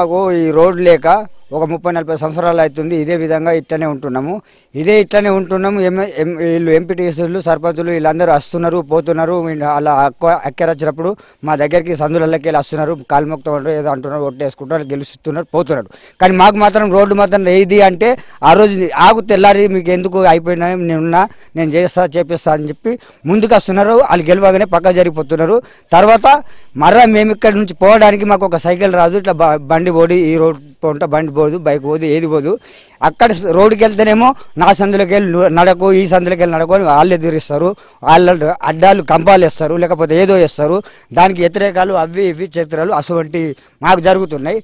మాకు ఈ రోడ్ లేక ఒక 30-40 సంవత్సరాలు అవుతుంది ఇదే విధంగా ఇట్లనే ఉంటున్నాము. వీళ్ళు ఎంపీటీసీలు సర్పంచులు వీళ్ళందరూ వస్తున్నారు పోతున్నారు. అలా అక్కరచ్చినప్పుడు మా దగ్గరికి సందులకి వెళ్ళి వస్తున్నారు, కాలు మొక్కుతారు, ఏదో అంటున్నారు, ఓట్లు వేసుకుంటారు, గెలుస్తున్నారు, పోతున్నారు. కానీ మాకు మాత్రం రోడ్డు మాత్రం ఏది అంటే ఆ రోజు ఆగు తెల్లారి మీకు ఎందుకు అయిపోయినాయి నేను చేపిస్తా అని చెప్పి ముందుకు వస్తున్నారు. వాళ్ళు గెలవగానే పక్క జరిగిపోతున్నారు. తర్వాత మర్రా మేము ఇక్కడ నుంచి పోవడానికి మాకు ఒక సైకిల్ రాదు, ఇట్లా బండి పోడి ఈ రోడ్ పోంట బండి పోదు, బైక్ పోదు, ఏది పోదు. అక్కడ రోడ్డుకి వెళ్తేనేమో నా సందులోకి వెళ్ళి నడకు, ఈ సందులోకి వెళ్ళి నడకు అని వాళ్ళు ఎదురిస్తారు. వాళ్ళ అడ్డాలు కంపాలు వేస్తారు, లేకపోతే ఏదో వేస్తారు. దానికి వ్యతిరేకాలు అవి ఇవి చిత్రాలు అటువంటి మాకు జరుగుతున్నాయి.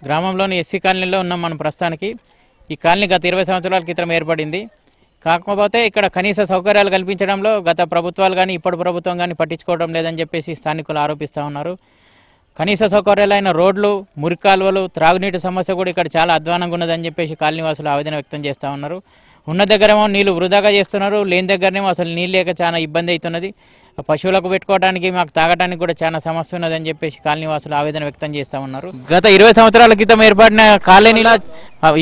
గ్రామంలోని ఎస్సీ కాలనీలో ఉన్నాం మనం ప్రస్తుతానికి. ఈ కాలనీ గత 20 సంవత్సరాల క్రితం ఏర్పడింది. కాకపోతే ఇక్కడ కనీస సౌకర్యాలు కల్పించడంలో గత ప్రభుత్వాలు కానీ ఇప్పటి ప్రభుత్వం కానీ పట్టించుకోవడం లేదని చెప్పేసి స్థానికులు ఆరోపిస్తూ ఉన్నారు. కనీస సౌకర్యాలైన రోడ్లు, మురికాలువలు, త్రాగునీటి సమస్య కూడా ఇక్కడ చాలా అధ్వానంగా ఉన్నదని చెప్పేసి కాలనీవాసులు ఆవేదన వ్యక్తం చేస్తూ ఉన్నారు. ఉన్న దగ్గరేమో నీళ్లు వృధాగా చేస్తున్నారు, లేని దగ్గరనేమో అసలు నీళ్ళు లేక చాలా ఇబ్బంది అవుతున్నది. పశువులకు పెట్టుకోవడానికి మాకు తాగడానికి కూడా చాలా సమస్య ఉన్నదని చెప్పేసి కాలనీవాసులు ఆవేదన వ్యక్తం చేస్తూ ఉన్నారు. గత 20 సంవత్సరాల క్రితం ఏర్పడిన కాలనీలో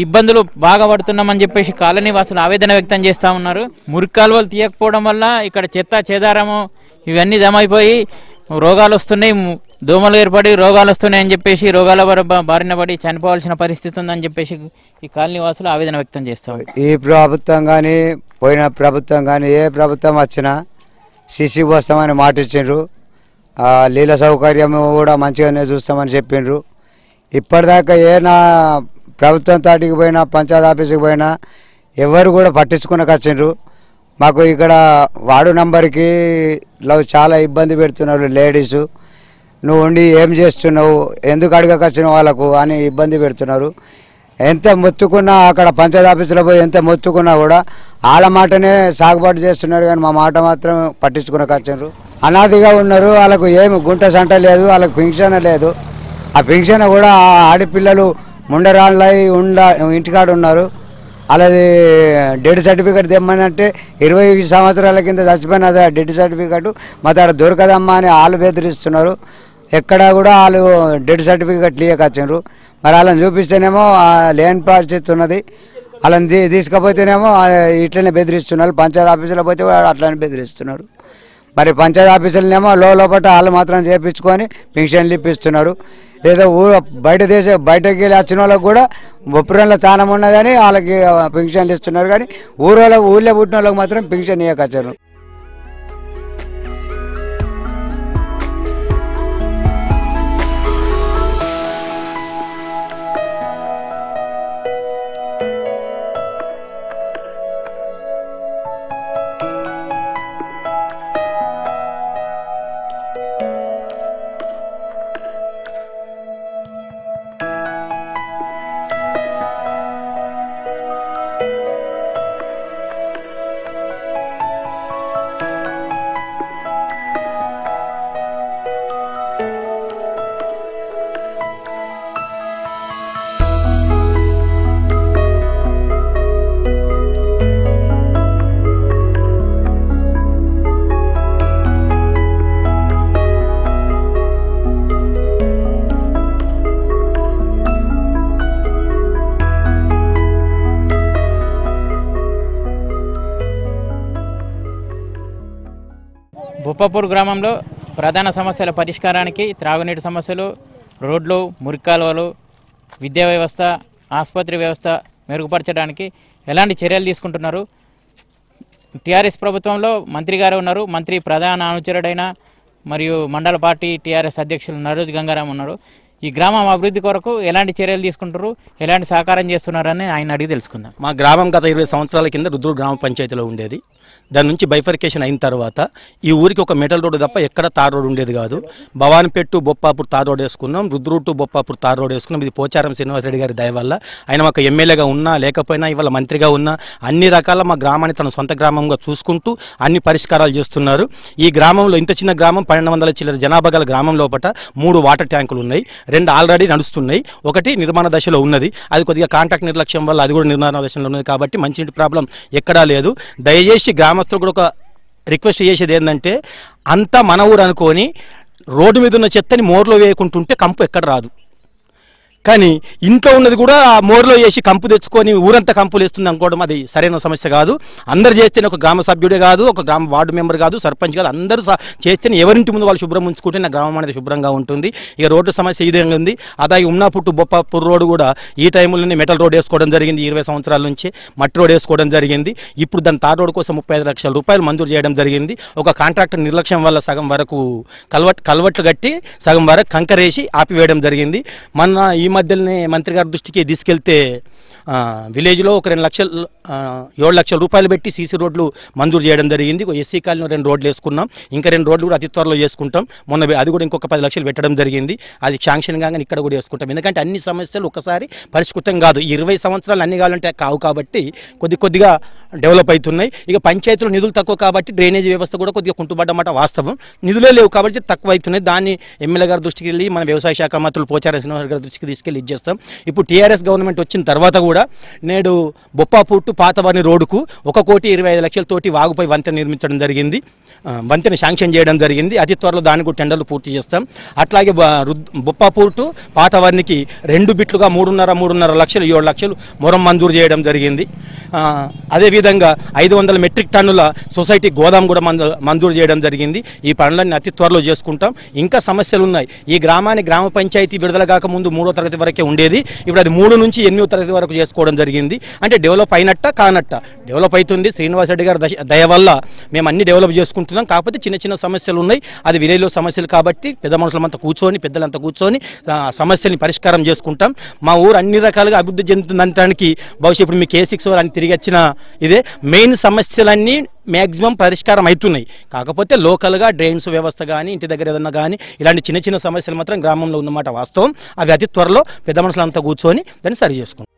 ఇబ్బందులు బాగా పడుతున్నామని చెప్పేసి కాలనీవాసులు ఆవేదన వ్యక్తం చేస్తూ ఉన్నారు. మురికాలువలు తీయకపోవడం వల్ల ఇక్కడ చెత్త చెదారము ఇవన్నీ జమైపోయి రోగాలు వస్తున్నాయి, దోమలు ఏర్పడి రోగాలు వస్తున్నాయని చెప్పేసి రోగాల బారిన పడి చనిపోవాల్సిన పరిస్థితి ఉందని చెప్పేసి ఈ కాలనీ వాసులు ఆవేదన వ్యక్తం చేస్తారు.
ఈ ప్రభుత్వం కానీ పోయిన ప్రభుత్వం కానీ ఏ ప్రభుత్వం వచ్చినా సీసీ వస్తామని మాట ఇచ్చిండ్రు. నీళ్ళ సౌకర్యం కూడా మంచిగానే చూస్తామని చెప్పిండ్రు. ఇప్పటిదాకా నా ప్రభుత్వం తాటికి పోయినా పంచాయతీ ఆఫీస్కి పోయినా ఎవరు కూడా పట్టించుకునకొచ్చిండ్రు. మాకు ఇక్కడ వార్డు నంబర్కి చాలా ఇబ్బంది పెడుతున్నారు లేడీసు. నువ్వు ఉండి ఏం చేస్తున్నావు, ఎందుకు అడగకొచ్చిన వాళ్ళకు అని ఇబ్బంది పెడుతున్నారు. ఎంత మొత్తుకున్నా అక్కడ పంచాయతీ ఆఫీసులో పోయి ఎంత మొత్తుకున్నా కూడా వాళ్ళ మాటనే సాగుబాటు చేస్తున్నారు, కానీ మా మాట మాత్రం పట్టించుకునకొచ్చారు. అనాదిగా ఉన్నారు, వాళ్ళకు ఏమి గుంట సంట లేదు, వాళ్ళకు పింఛన్ లేదు. ఆ పింఛన్ కూడా ఆడపిల్లలు ముండరాళ్ళై ఇంటికాడ ఉన్నారు. అలాది డెడ్ సర్టిఫికేట్ తెమ్మనంటే 20 సంవత్సరాల కింద చచ్చిపోయిన డెడ్ సర్టిఫికేట్ మా దగ్గర దొరకదమ్మా అని వాళ్ళు బెదిరిస్తున్నారు. ఎక్కడా కూడా వాళ్ళు డెడ్ సర్టిఫికేట్ లీయకొచ్చారు. మరి వాళ్ళని చూపిస్తేనేమో లేని పరిస్థితి ఉన్నది, వాళ్ళని తీసుకపోతేనేమో ఇట్లనే బెదిరిస్తున్నారు. పంచాయతీ ఆఫీసులో పోతే కూడా అట్లనే బెదిరిస్తున్నారు. మరి పంచాయతీ ఆఫీసులనేమో లోపల వాళ్ళు మాత్రం చేపించుకొని పెన్షన్లు ఇప్పిస్తున్నారు. ఏదో బయటకి వెళ్ళి వచ్చిన వాళ్ళకి కూడా ఒప్పురంలో తానం ఉన్నదని వాళ్ళకి పెన్షన్లు ఇస్తున్నారు, కానీ ఊళ్ళో పుట్టిన వాళ్ళకి మాత్రం పెన్షన్ ఇవ్వకొచ్చారు.
బొప్పాపూర్ గ్రామంలో ప్రధాన సమస్యల పరిష్కారానికి త్రాగునీటి సమస్యలు, రోడ్లు, మురికాలువలు, విద్యా వ్యవస్థ, ఆసుపత్రి వ్యవస్థ మెరుగుపరచడానికి ఎలాంటి చర్యలు తీసుకుంటున్నారు? టీఆర్ఎస్ ప్రభుత్వంలో మంత్రి గారు ఉన్నారు, మంత్రి ప్రధాన అనుచరుడైన మరియు మండల పార్టీ టీఆర్ఎస్ అధ్యక్షులు నరోజ్ గంగారాం ఉన్నారు. ఈ గ్రామం అభివృద్ధి కొరకు ఎలాంటి చర్యలు తీసుకుంటారు, ఎలాంటి సహకారం చేస్తున్నారని ఆయన అడిగి తెలుసుకుందాం.
మా గ్రామం గత 20 సంవత్సరాల కింద రుద్రూరు గ్రామ పంచాయతీలో ఉండేది. దాని నుంచి బైఫర్కేషన్ అయిన తర్వాత ఈ ఊరికి ఒక మెటల్ రోడ్డు తప్ప ఎక్కడ తార్ రోడ్ ఉండేది కాదు. భవానిపేట బొప్పాపూర్ తార్ రోడ్ వేసుకున్నాం, Rudrur to Boppapur tar road వేసుకున్నాం. ఇది పోచారం శ్రీనివాసరెడ్డి గారి దయ వల్ల. ఆయన మాకు ఎమ్మెల్యేగా ఉన్నా లేకపోయినా ఇవాళ మంత్రిగా ఉన్నా అన్ని రకాల మా గ్రామాన్ని తన సొంత గ్రామంగా చూసుకుంటూ అన్ని పరిష్కారాలు చేస్తున్నారు. ఈ గ్రామంలో ఇంత చిన్న గ్రామం 1200 చిల్లర జనాభా గల గ్రామం లోపల 3 వాటర్ ట్యాంకులు ఉన్నాయి. 2 ఆల్రెడీ నడుస్తున్నాయి, ఒకటి నిర్మాణ దశలో ఉన్నది. అది కొద్దిగా కాంట్రాక్ట్ నిర్లక్ష్యం వల్ల అది కూడా నిర్మాణ దశలో ఉన్నది కాబట్టి మంచినీటి ప్రాబ్లం ఎక్కడా లేదు. దయచేసి గ్రామస్తులు కూడా ఒక రిక్వెస్ట్ చేసేది ఏంటంటే అంతా మన ఊరు అనుకొని రోడ్డు మీద ఉన్న చెత్తని మోర్లో వేయకుంటుంటే కంపు ఎక్కడ రాదు. కానీ ఇంట్లో ఉన్నది కూడా మోర్లో వేసి కంపు తెచ్చుకొని ఊరంతా కంపులు వేస్తుంది అనుకోవడం అది సరైన సమస్య కాదు. అందరు చేస్తేనే ఒక గ్రామ సభ్యుడే కాదు, ఒక గ్రామ వార్డు మెంబర్ కాదు, సర్పంచ్ కాదు, అందరూ చేస్తేనే ఎవరింటి ముందు వాళ్ళు శుభ్రం ఉంచుకుంటే నా గ్రామం అనేది శుభ్రంగా ఉంటుంది. ఇక రోడ్డు సమస్య ఇదే ఉంది. అలాగే ఉమ్నాపుట్టు బొప్పాపూర్ రోడ్డు కూడా ఈ టైంలోనే మెటల్ రోడ్ వేసుకోవడం జరిగింది. 20 సంవత్సరాల నుంచి మట్టి రోడ్ వేసుకోవడం జరిగింది. ఇప్పుడు దాని తార్ రోడ్ కోసం 35 లక్షల రూపాయలు మంజూరు చేయడం జరిగింది. ఒక కాంట్రాక్టర్ నిర్లక్ష్యం వల్ల సగం వరకు కల్వట్లు కట్టి సగం వరకు కంకరేసి ఆపివేయడం జరిగింది. మన ఈ మధ్యలోనే మంత్రి గారి దృష్టికి తీసుకెళ్తే విలేజ్లో ఒక 7 లక్షల రూపాయలు పెట్టి సీసీ రోడ్లు మంజూరు చేయడం జరిగింది. ఎస్సీ కాలనీలో 2 రోడ్లు వేసుకున్నాం, ఇంకా 2 రోడ్లు కూడా అతి త్వరలో చేసుకుంటాం. మొన్న అది కూడా ఇంకొక 10 లక్షలు పెట్టడం జరిగింది. అది శాంక్షన్ కాగానే ఇక్కడ కూడా వేసుకుంటాం. ఎందుకంటే అన్ని సమస్యలు ఒకసారి పరిష్కృతం కాదు. 20 సంవత్సరాలు అన్ని కావాలంటే కావు కాబట్టి కొద్దిగా డెవలప్ అవుతున్నాయి. ఇక పంచాయతీలో నిధులు తక్కువ కాబట్టి డ్రైనేజ్ వ్యవస్థ కూడా కొద్దిగా కుంటుపడ్డమాట వాస్తవం. నిధులే లేవు కాబట్టి తక్కువ అవుతున్నాయి. దాన్ని ఎమ్మెల్యే గారి దృష్టికి వెళ్ళి మన వ్యవసాయ శాఖ మంత్రులు పోచారం శ్రీనివాస గారి దృష్టికి తీసుకెళ్ళి ఇచ్చేస్తాం. ఇప్పుడు టీఆర్ఎస్ గవర్నమెంట్ వచ్చిన తర్వాత కూడా నేడు బొప్పాపూర్ టు పాతవాణి రోడ్డుకు 1,25 లక్షలతోటి వాగుపై వంతెన నిర్మించడం జరిగింది. వంతెన శాంక్షన్ చేయడం జరిగింది. అతి త్వరలో దానికి టెండర్లు పూర్తి చేస్తాం. అట్లాగే బొప్పాపూర్ టు పాతవారికి 2 బిట్లుగా 3.5 లక్షలు 7 లక్షలు మొరం మంజూరు చేయడం జరిగింది. అదేవిధంగా 500 మెట్రిక్ టన్నుల సొసైటీ గోదాం కూడా మంజూరు చేయడం జరిగింది. ఈ పనులన్నీ అతి త్వరలో చేసుకుంటాం. ఇంకా సమస్యలు ఉన్నాయి. ఈ గ్రామాన్ని గ్రామ పంచాయతీ విడుదల కాకముందు 3వ తరగతి వరకే ఉండేది. ఇప్పుడు అది 3 నుంచి 8వ తరగతి వరకు చేసుకోవడం జరిగింది. అంటే డెవలప్ అయినట్ట కానట్ట డెవలప్ అవుతుంది. శ్రీనివాసరెడ్డి గారి దయ వల్ల మేము అన్ని డెవలప్ చేసుకుంటున్నాం. కాకపోతే చిన్న చిన్న సమస్యలు ఉన్నాయి. అది విలేజ్లో సమస్యలు కాబట్టి పెద్ద మనుషులంతా కూర్చొని పెద్దలంతా కూర్చొని సమస్యల్ని పరిష్కారం చేసుకుంటాం. మా ఊరు అన్ని రకాలుగా అభివృద్ధి చెందుతుందనడానికి బహుశా ఇప్పుడు మీకు A6 అని తిరిగి వచ్చిన ఇదే మెయిన్ సమస్యలన్నీ మ్యాక్సిమం పరిష్కారం అవుతున్నాయి. కాకపోతే లోకల్గా డ్రైన్స్ వ్యవస్థ కానీ ఇంటి దగ్గర ఏదన్నా కానీ ఇలాంటి చిన్న చిన్న సమస్యలు మాత్రం గ్రామంలో ఉన్నమాట వాస్తవం. అవి అతి త్వరలో పెద్ద మనుషులంతా కూర్చొని దాన్ని సరి చేసుకుంటాం.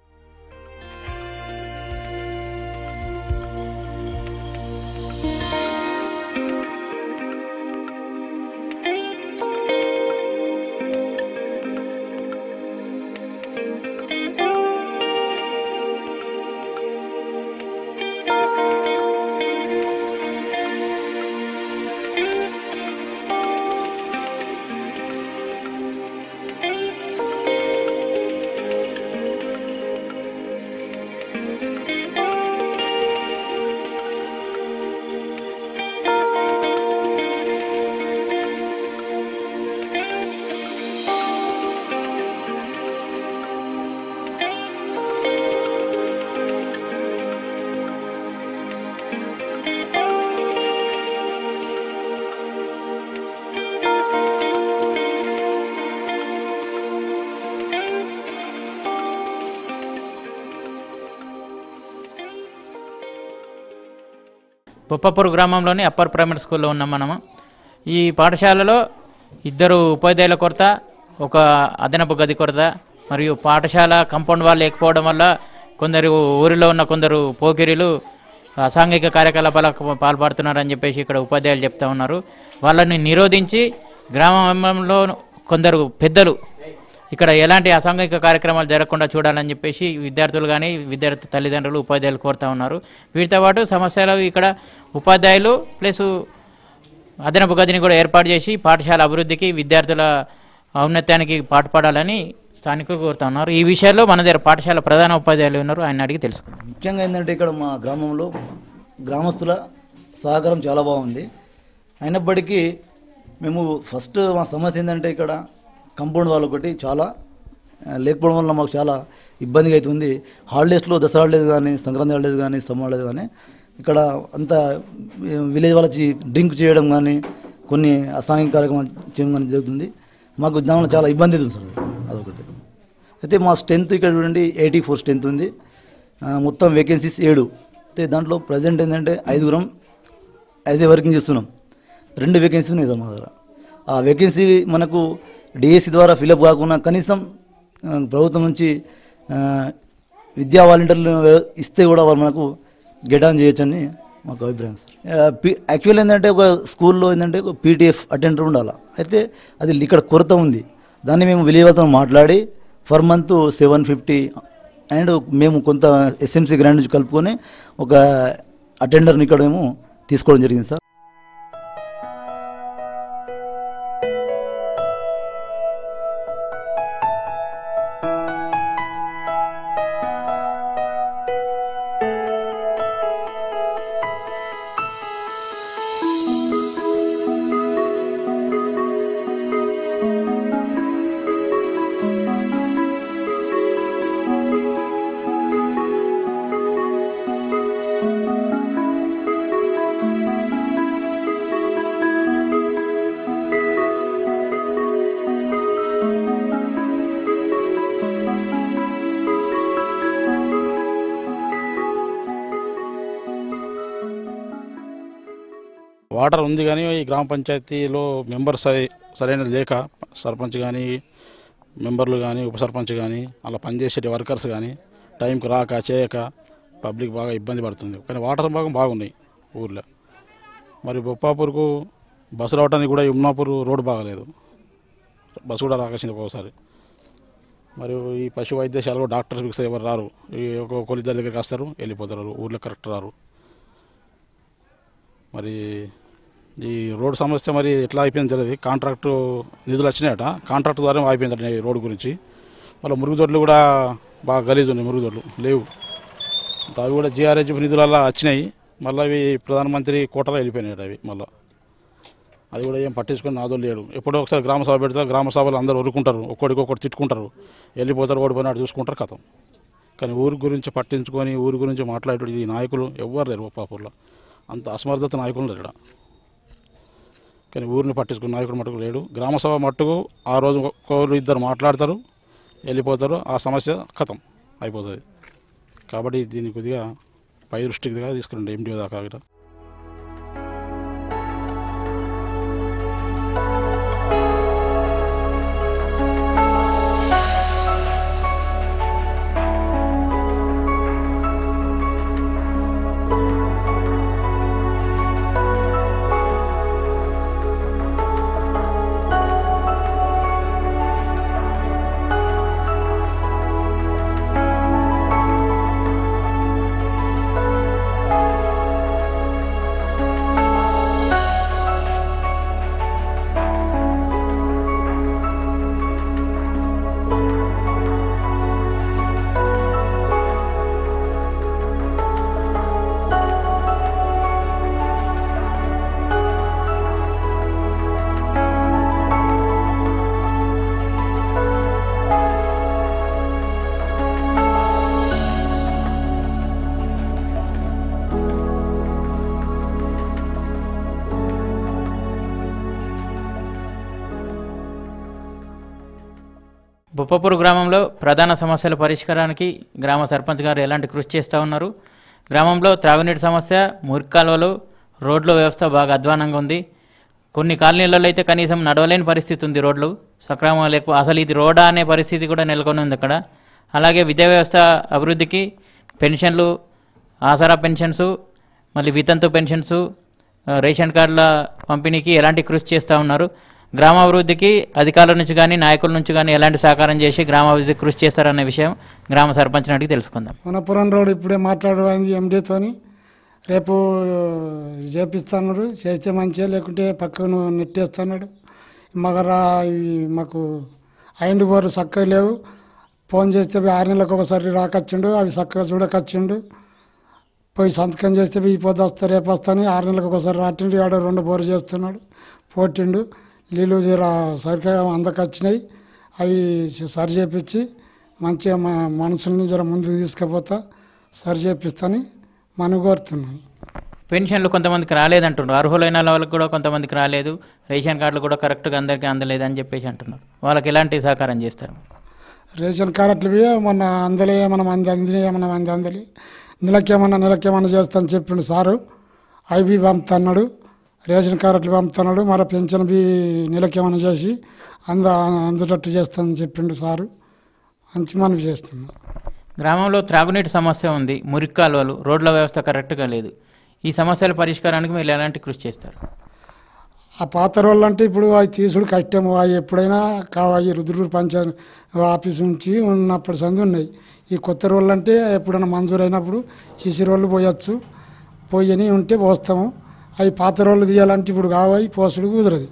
బొప్పాపూర్ గ్రామంలోని అప్పర్ ప్రైమరీ స్కూల్లో ఉన్నాం మనము. ఈ పాఠశాలలో 2 ఉపాధ్యాయుల కొరత, ఒక అదనపు గది కొరత మరియు పాఠశాల కాంపౌండ్ వాల్ లేకపోవడం వల్ల కొందరు ఊరిలో ఉన్న కొందరు పోకిరీలు అసాంఘిక కార్యకలాపాలకు పాల్పడుతున్నారని చెప్పేసి ఇక్కడ ఉపాధ్యాయులు చెప్తా ఉన్నారు. వాళ్ళని నిరోధించి గ్రామంలో కొందరు పెద్దలు ఇక్కడ ఎలాంటి అసాంఘిక కార్యక్రమాలు జరగకుండా చూడాలని చెప్పేసి విద్యార్థులు కానీ విద్యార్థి తల్లిదండ్రులు ఉపాధ్యాయులు కోరుతూ ఉన్నారు. వీటితో పాటు సమస్యలు ఇక్కడ ఉపాధ్యాయులు ప్లస్ అదనపు గదిని కూడా ఏర్పాటు చేసి పాఠశాల అభివృద్ధికి విద్యార్థుల ఔన్నత్యానికి పాటుపడాలని స్థానికులు కోరుతా ఉన్నారు. ఈ విషయాల్లో మన దగ్గర పాఠశాల ప్రధాన ఉపాధ్యాయులు ఉన్నారు, ఆయన అడిగి తెలుసుకుందాం.
ముఖ్యంగా ఏంటంటే ఇక్కడ మా గ్రామంలో గ్రామస్తుల సహకారం చాలా బాగుంది. అయినప్పటికీ మేము ఫస్ట్ మా సమస్య ఏంటంటే ఇక్కడ కాంపౌండ్ వాల్ ఒకటి చాలా లేకపోవడం వల్ల మాకు చాలా ఇబ్బందిగా అవుతుంది. హాలిడేస్లో దసరా హాలిడేస్ కానీ సంక్రాంతి హాలిడేస్ కానీ సమ్మర్ హాలిడేస్ కానీ ఇక్కడ అంతా విలేజ్ వాళ్ళకి డ్రింక్ చేయడం కానీ కొన్ని అసాంఘిక కార్యక్రమాలు చేయడం కానీ జరుగుతుంది. మాకు దానివల్ల చాలా ఇబ్బంది అవుతుంది సార్. అయితే మా స్ట్రెంత్ ఇక్కడ చూడండి 84 స్ట్రెంత్ ఉంది. మొత్తం వేకెన్సీస్ 7. అయితే దాంట్లో ప్రజెంట్ ఏంటంటే 5 వర్కింగ్ చేస్తున్నాం. 2 వేకెన్సీ ఉన్నాయి సార్ మా దగ్గర. ఆ వేకెన్సీ మనకు డిఎస్సి ద్వారా ఫిలప్ కాకుండా కనీసం ప్రభుత్వం నుంచి విద్యా వాలంటీర్లు ఇస్తే కూడా వాళ్ళు మనకు గెట్ ఆన్ చేయొచ్చని మాకు అభిప్రాయం సార్. యాక్చువల్ ఏంటంటే ఒక స్కూల్లో ఏంటంటే ఒక పీటీఎఫ్ అటెండర్ ఉండాలి. అయితే అది ఇక్కడ కొరత ఉంది. దాన్ని మేము విలేవాళ్ళతో మాట్లాడి ఫర్ మంత్ 750 అండ్ మేము కొంత ఎస్ఎంసీ గ్రాంట్ నుంచి కలుపుకొని ఒక అటెండర్ని ఇక్కడ మేము తీసుకోవడం జరిగింది సార్.
వాటర్ ఉంది కానీ ఈ గ్రామ పంచాయతీలో మెంబర్స్ సరైన లేక సర్పంచ్ కానీ మెంబర్లు కానీ ఉప సర్పంచ్ కానీ అలా పనిచేసే వర్కర్స్ కానీ టైంకి రాక చేయక పబ్లిక్ బాగా ఇబ్బంది పడుతుంది. కానీ వాటర్ భాగం బాగున్నాయి ఊర్లో. మరి బొప్పాపూర్కు బస్సు రావడానికి కూడా ఉమ్నాపూర్ రోడ్డు బాగలేదు, బస్సు కూడా రాకాల్సింది ఒక్కోసారి. మరియు ఈ పశు వైద్యశాలలో డాక్టర్స్ ఫిక్స్ ఎవరు రారు, ఒక్కొక్కరిద్దరి దగ్గరికి వస్తారు వెళ్ళిపోతారు, ఊర్లో కరెక్ట్ రారు. మరి ఈ రోడ్డు సమస్య మరి ఎట్లా అయిపోయింది తెలియదు. కాంట్రాక్టు నిధులు వచ్చినాయట, కాంట్రాక్ట్ ద్వారా అయిపోయిందట ఈ రోడ్డు గురించి. మళ్ళీ మురుగుదొడ్లు కూడా బాగా గలీజు ఉన్నాయి, మురుగుదొడ్లు లేవు. అవి కూడా జిఆర్హెచ్ నిధులలో వచ్చినాయి, మళ్ళీ అవి ప్రధానమంత్రి కోటలో వెళ్ళిపోయినాయి అవి. మళ్ళీ అది కూడా ఏం పట్టించుకొని నాదో లేడు. ఎప్పుడో ఒకసారి గ్రామ సభ పెడతారు, గ్రామ సభలు అందరూ ఒరుకుంటారు, ఒక్కొక్కటి తిట్టుకుంటారు, వెళ్ళిపోతారు, ఓడిపోయినాడు చూసుకుంటారు, కథం. కానీ ఊరి గురించి పట్టించుకొని ఊరి గురించి మాట్లాడే ఈ నాయకులు ఎవ్వరు లేరు బొప్పాపూర్లో. అంత అసమర్థత నాయకులు లేడు. కానీ ఊరిని పట్టించుకున్న నాయకుడు మటుకు లేడు. గ్రామ సభ మట్టుకు ఆ రోజు ఒక్కరు ఇద్దరు మాట్లాడతారు, వెళ్ళిపోతారు, ఆ సమస్య కథం అయిపోతుంది. కాబట్టి దీన్ని కొద్దిగా పై దృష్టికి తీసుకురండి ఎండిఓ దాకా.
బొప్పపూర్ గ్రామంలో ప్రధాన సమస్యల పరిష్కారానికి గ్రామ సర్పంచ్ గారు ఎలాంటి కృషి చేస్తూ ఉన్నారు. గ్రామంలో త్రాగునీటి సమస్య, మురికి కాలువలు, రోడ్ల వ్యవస్థ బాగా అధ్వానంగా ఉంది. కొన్ని కాలనీలలో అయితే కనీసం నడవలేని పరిస్థితి ఉంది, రోడ్లు సక్రమంగా లేకపోతే అసలు ఇది రోడ్డా అనే పరిస్థితి కూడా నెలకొని ఉంది అక్కడ. అలాగే విద్యా వ్యవస్థ అభివృద్ధికి పెన్షన్లు, ఆసరా పెన్షన్స్, మళ్ళీ వితంతు పెన్షన్స్, రేషన్ కార్డుల పంపిణీకి ఎలాంటి కృషి చేస్తూ ఉన్నారు. గ్రామాభివృద్ధికి అధికారుల నుంచి కానీ నాయకుల నుంచి కానీ ఎలాంటి సహకారం చేసి గ్రామాభివృద్ధికి కృషి చేస్తారనే విషయం గ్రామ సర్పంచ్ అడిగి తెలుసుకుందాం.
వనపురం రోడ్ ఇప్పుడే మాట్లాడమైంది ఎండీతోని, రేపు చేపిస్తున్నాడు, చేస్తే మంచిగా, లేకుంటే పక్కను నెట్టేస్తున్నాడు. మాకు ఐండు బోరు చక్కగా లేవు, ఫోన్ చేస్తే 6 నెలలకు ఒకసారి రాకొచ్చిండు, అవి చక్కగా చూడకొచ్చిండు. పోయి సంతకం చేస్తే ఈ పొద్దు వస్తా రేపు వస్తాను, 6 నెలలకు ఒకసారి రాటిండు. 2 బోరు చేస్తున్నాడు, పోటిండు. నీళ్ళు జర సరిగ్గా అందకొచ్చినాయి, అవి సరి చేపించి మంచిగా మా మనుషుల్ని జర ముందుకు తీసుకుపోతా సరి చేపిస్తాను మనం కోరుతున్నాను.
పెన్షన్లు కొంతమందికి రాలేదంటున్నారు, అర్హులైన వాళ్ళకి కూడా కొంతమందికి రాలేదు, రేషన్ కార్డులు కూడా కరెక్ట్గా అందరికీ అందలేదు అని చెప్పేసి అంటున్నారు. వాళ్ళకి ఎలాంటి సహకారం చేస్తారు?
రేషన్ కార్డులు మొన్న అందలే మనం అందలి నెలకేమన్నా చేస్తాను చెప్పిండు సారు. అవి పంపుతున్నాడు, రేషన్ కార్డులు పంపుతున్నాడు, మళ్ళీ పెన్షన్ బి నెలకేమన్నా చేసి అందేటట్టు చేస్తానని చెప్పిండు సారు. మంచి మనవి చేస్తున్నాం.
గ్రామంలో త్రాగునీటి సమస్య ఉంది, మురికి కాలువలు, రోడ్ల వ్యవస్థ కరెక్ట్గా లేదు. ఈ సమస్యల పరిష్కారానికి మీరు ఎలాంటి కృషి చేస్తారు?
ఆ పాత రోళ్ళు అంటే ఇప్పుడు అవి తీసుడు కష్టము. అవి ఎప్పుడైనా కావాలి రుద్రూరు పంచాయతీ ఆఫీస్ నుంచి ఉన్నప్పుడు సంది ఉన్నాయి. ఈ కొత్త రోళ్ళు అంటే ఎప్పుడైనా మంజూరు అయినప్పుడు సీసీ రోళ్ళు పోయచ్చు, పోయని ఉంటే పోస్తాము. అవి పాత రోళ్ళు తీయాలంటే ఇప్పుడు కావాలి, పోసుడు కుదరదు.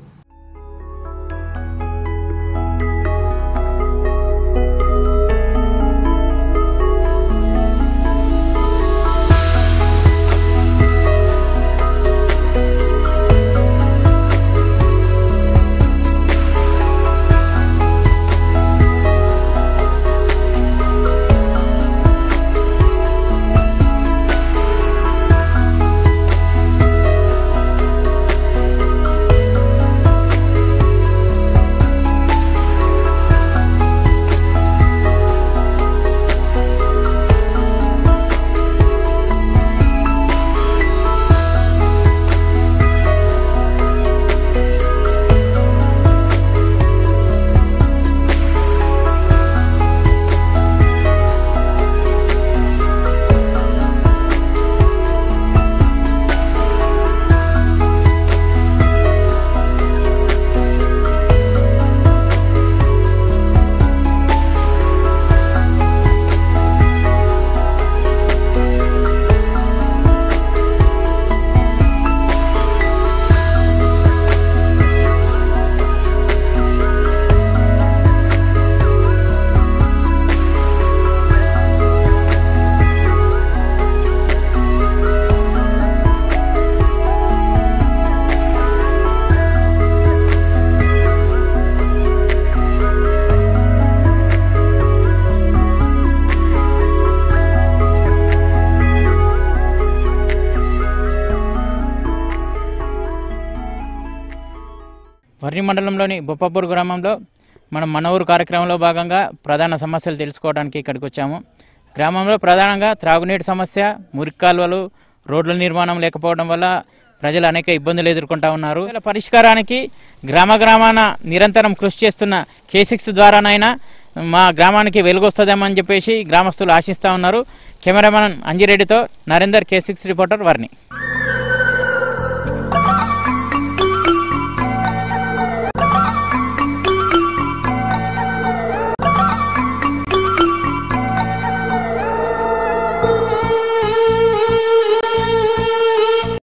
వర్ణి మండలంలోని బొప్పాపూర్ గ్రామంలో మనం మన ఊరు కార్యక్రమంలో భాగంగా ప్రధాన సమస్యలు తెలుసుకోవడానికి ఇక్కడికి వచ్చాము. గ్రామంలో ప్రధానంగా త్రాగునీటి సమస్య, మురికి కాలువలు, రోడ్ల నిర్మాణం లేకపోవడం వల్ల ప్రజలు అనేక ఇబ్బందులు ఎదుర్కొంటూ ఉన్నారు. పరిష్కారానికి గ్రామాన నిరంతరం కృషి చేస్తున్న K6 ద్వారానైనా మా గ్రామానికి వెలుగొస్తుందేమని చెప్పేసి గ్రామస్తులు ఆశిస్తూ ఉన్నారు. కెమెరామెన్ అంజిరెడ్డితో నరేందర్, K6 రిపోర్టర్, వర్ణి.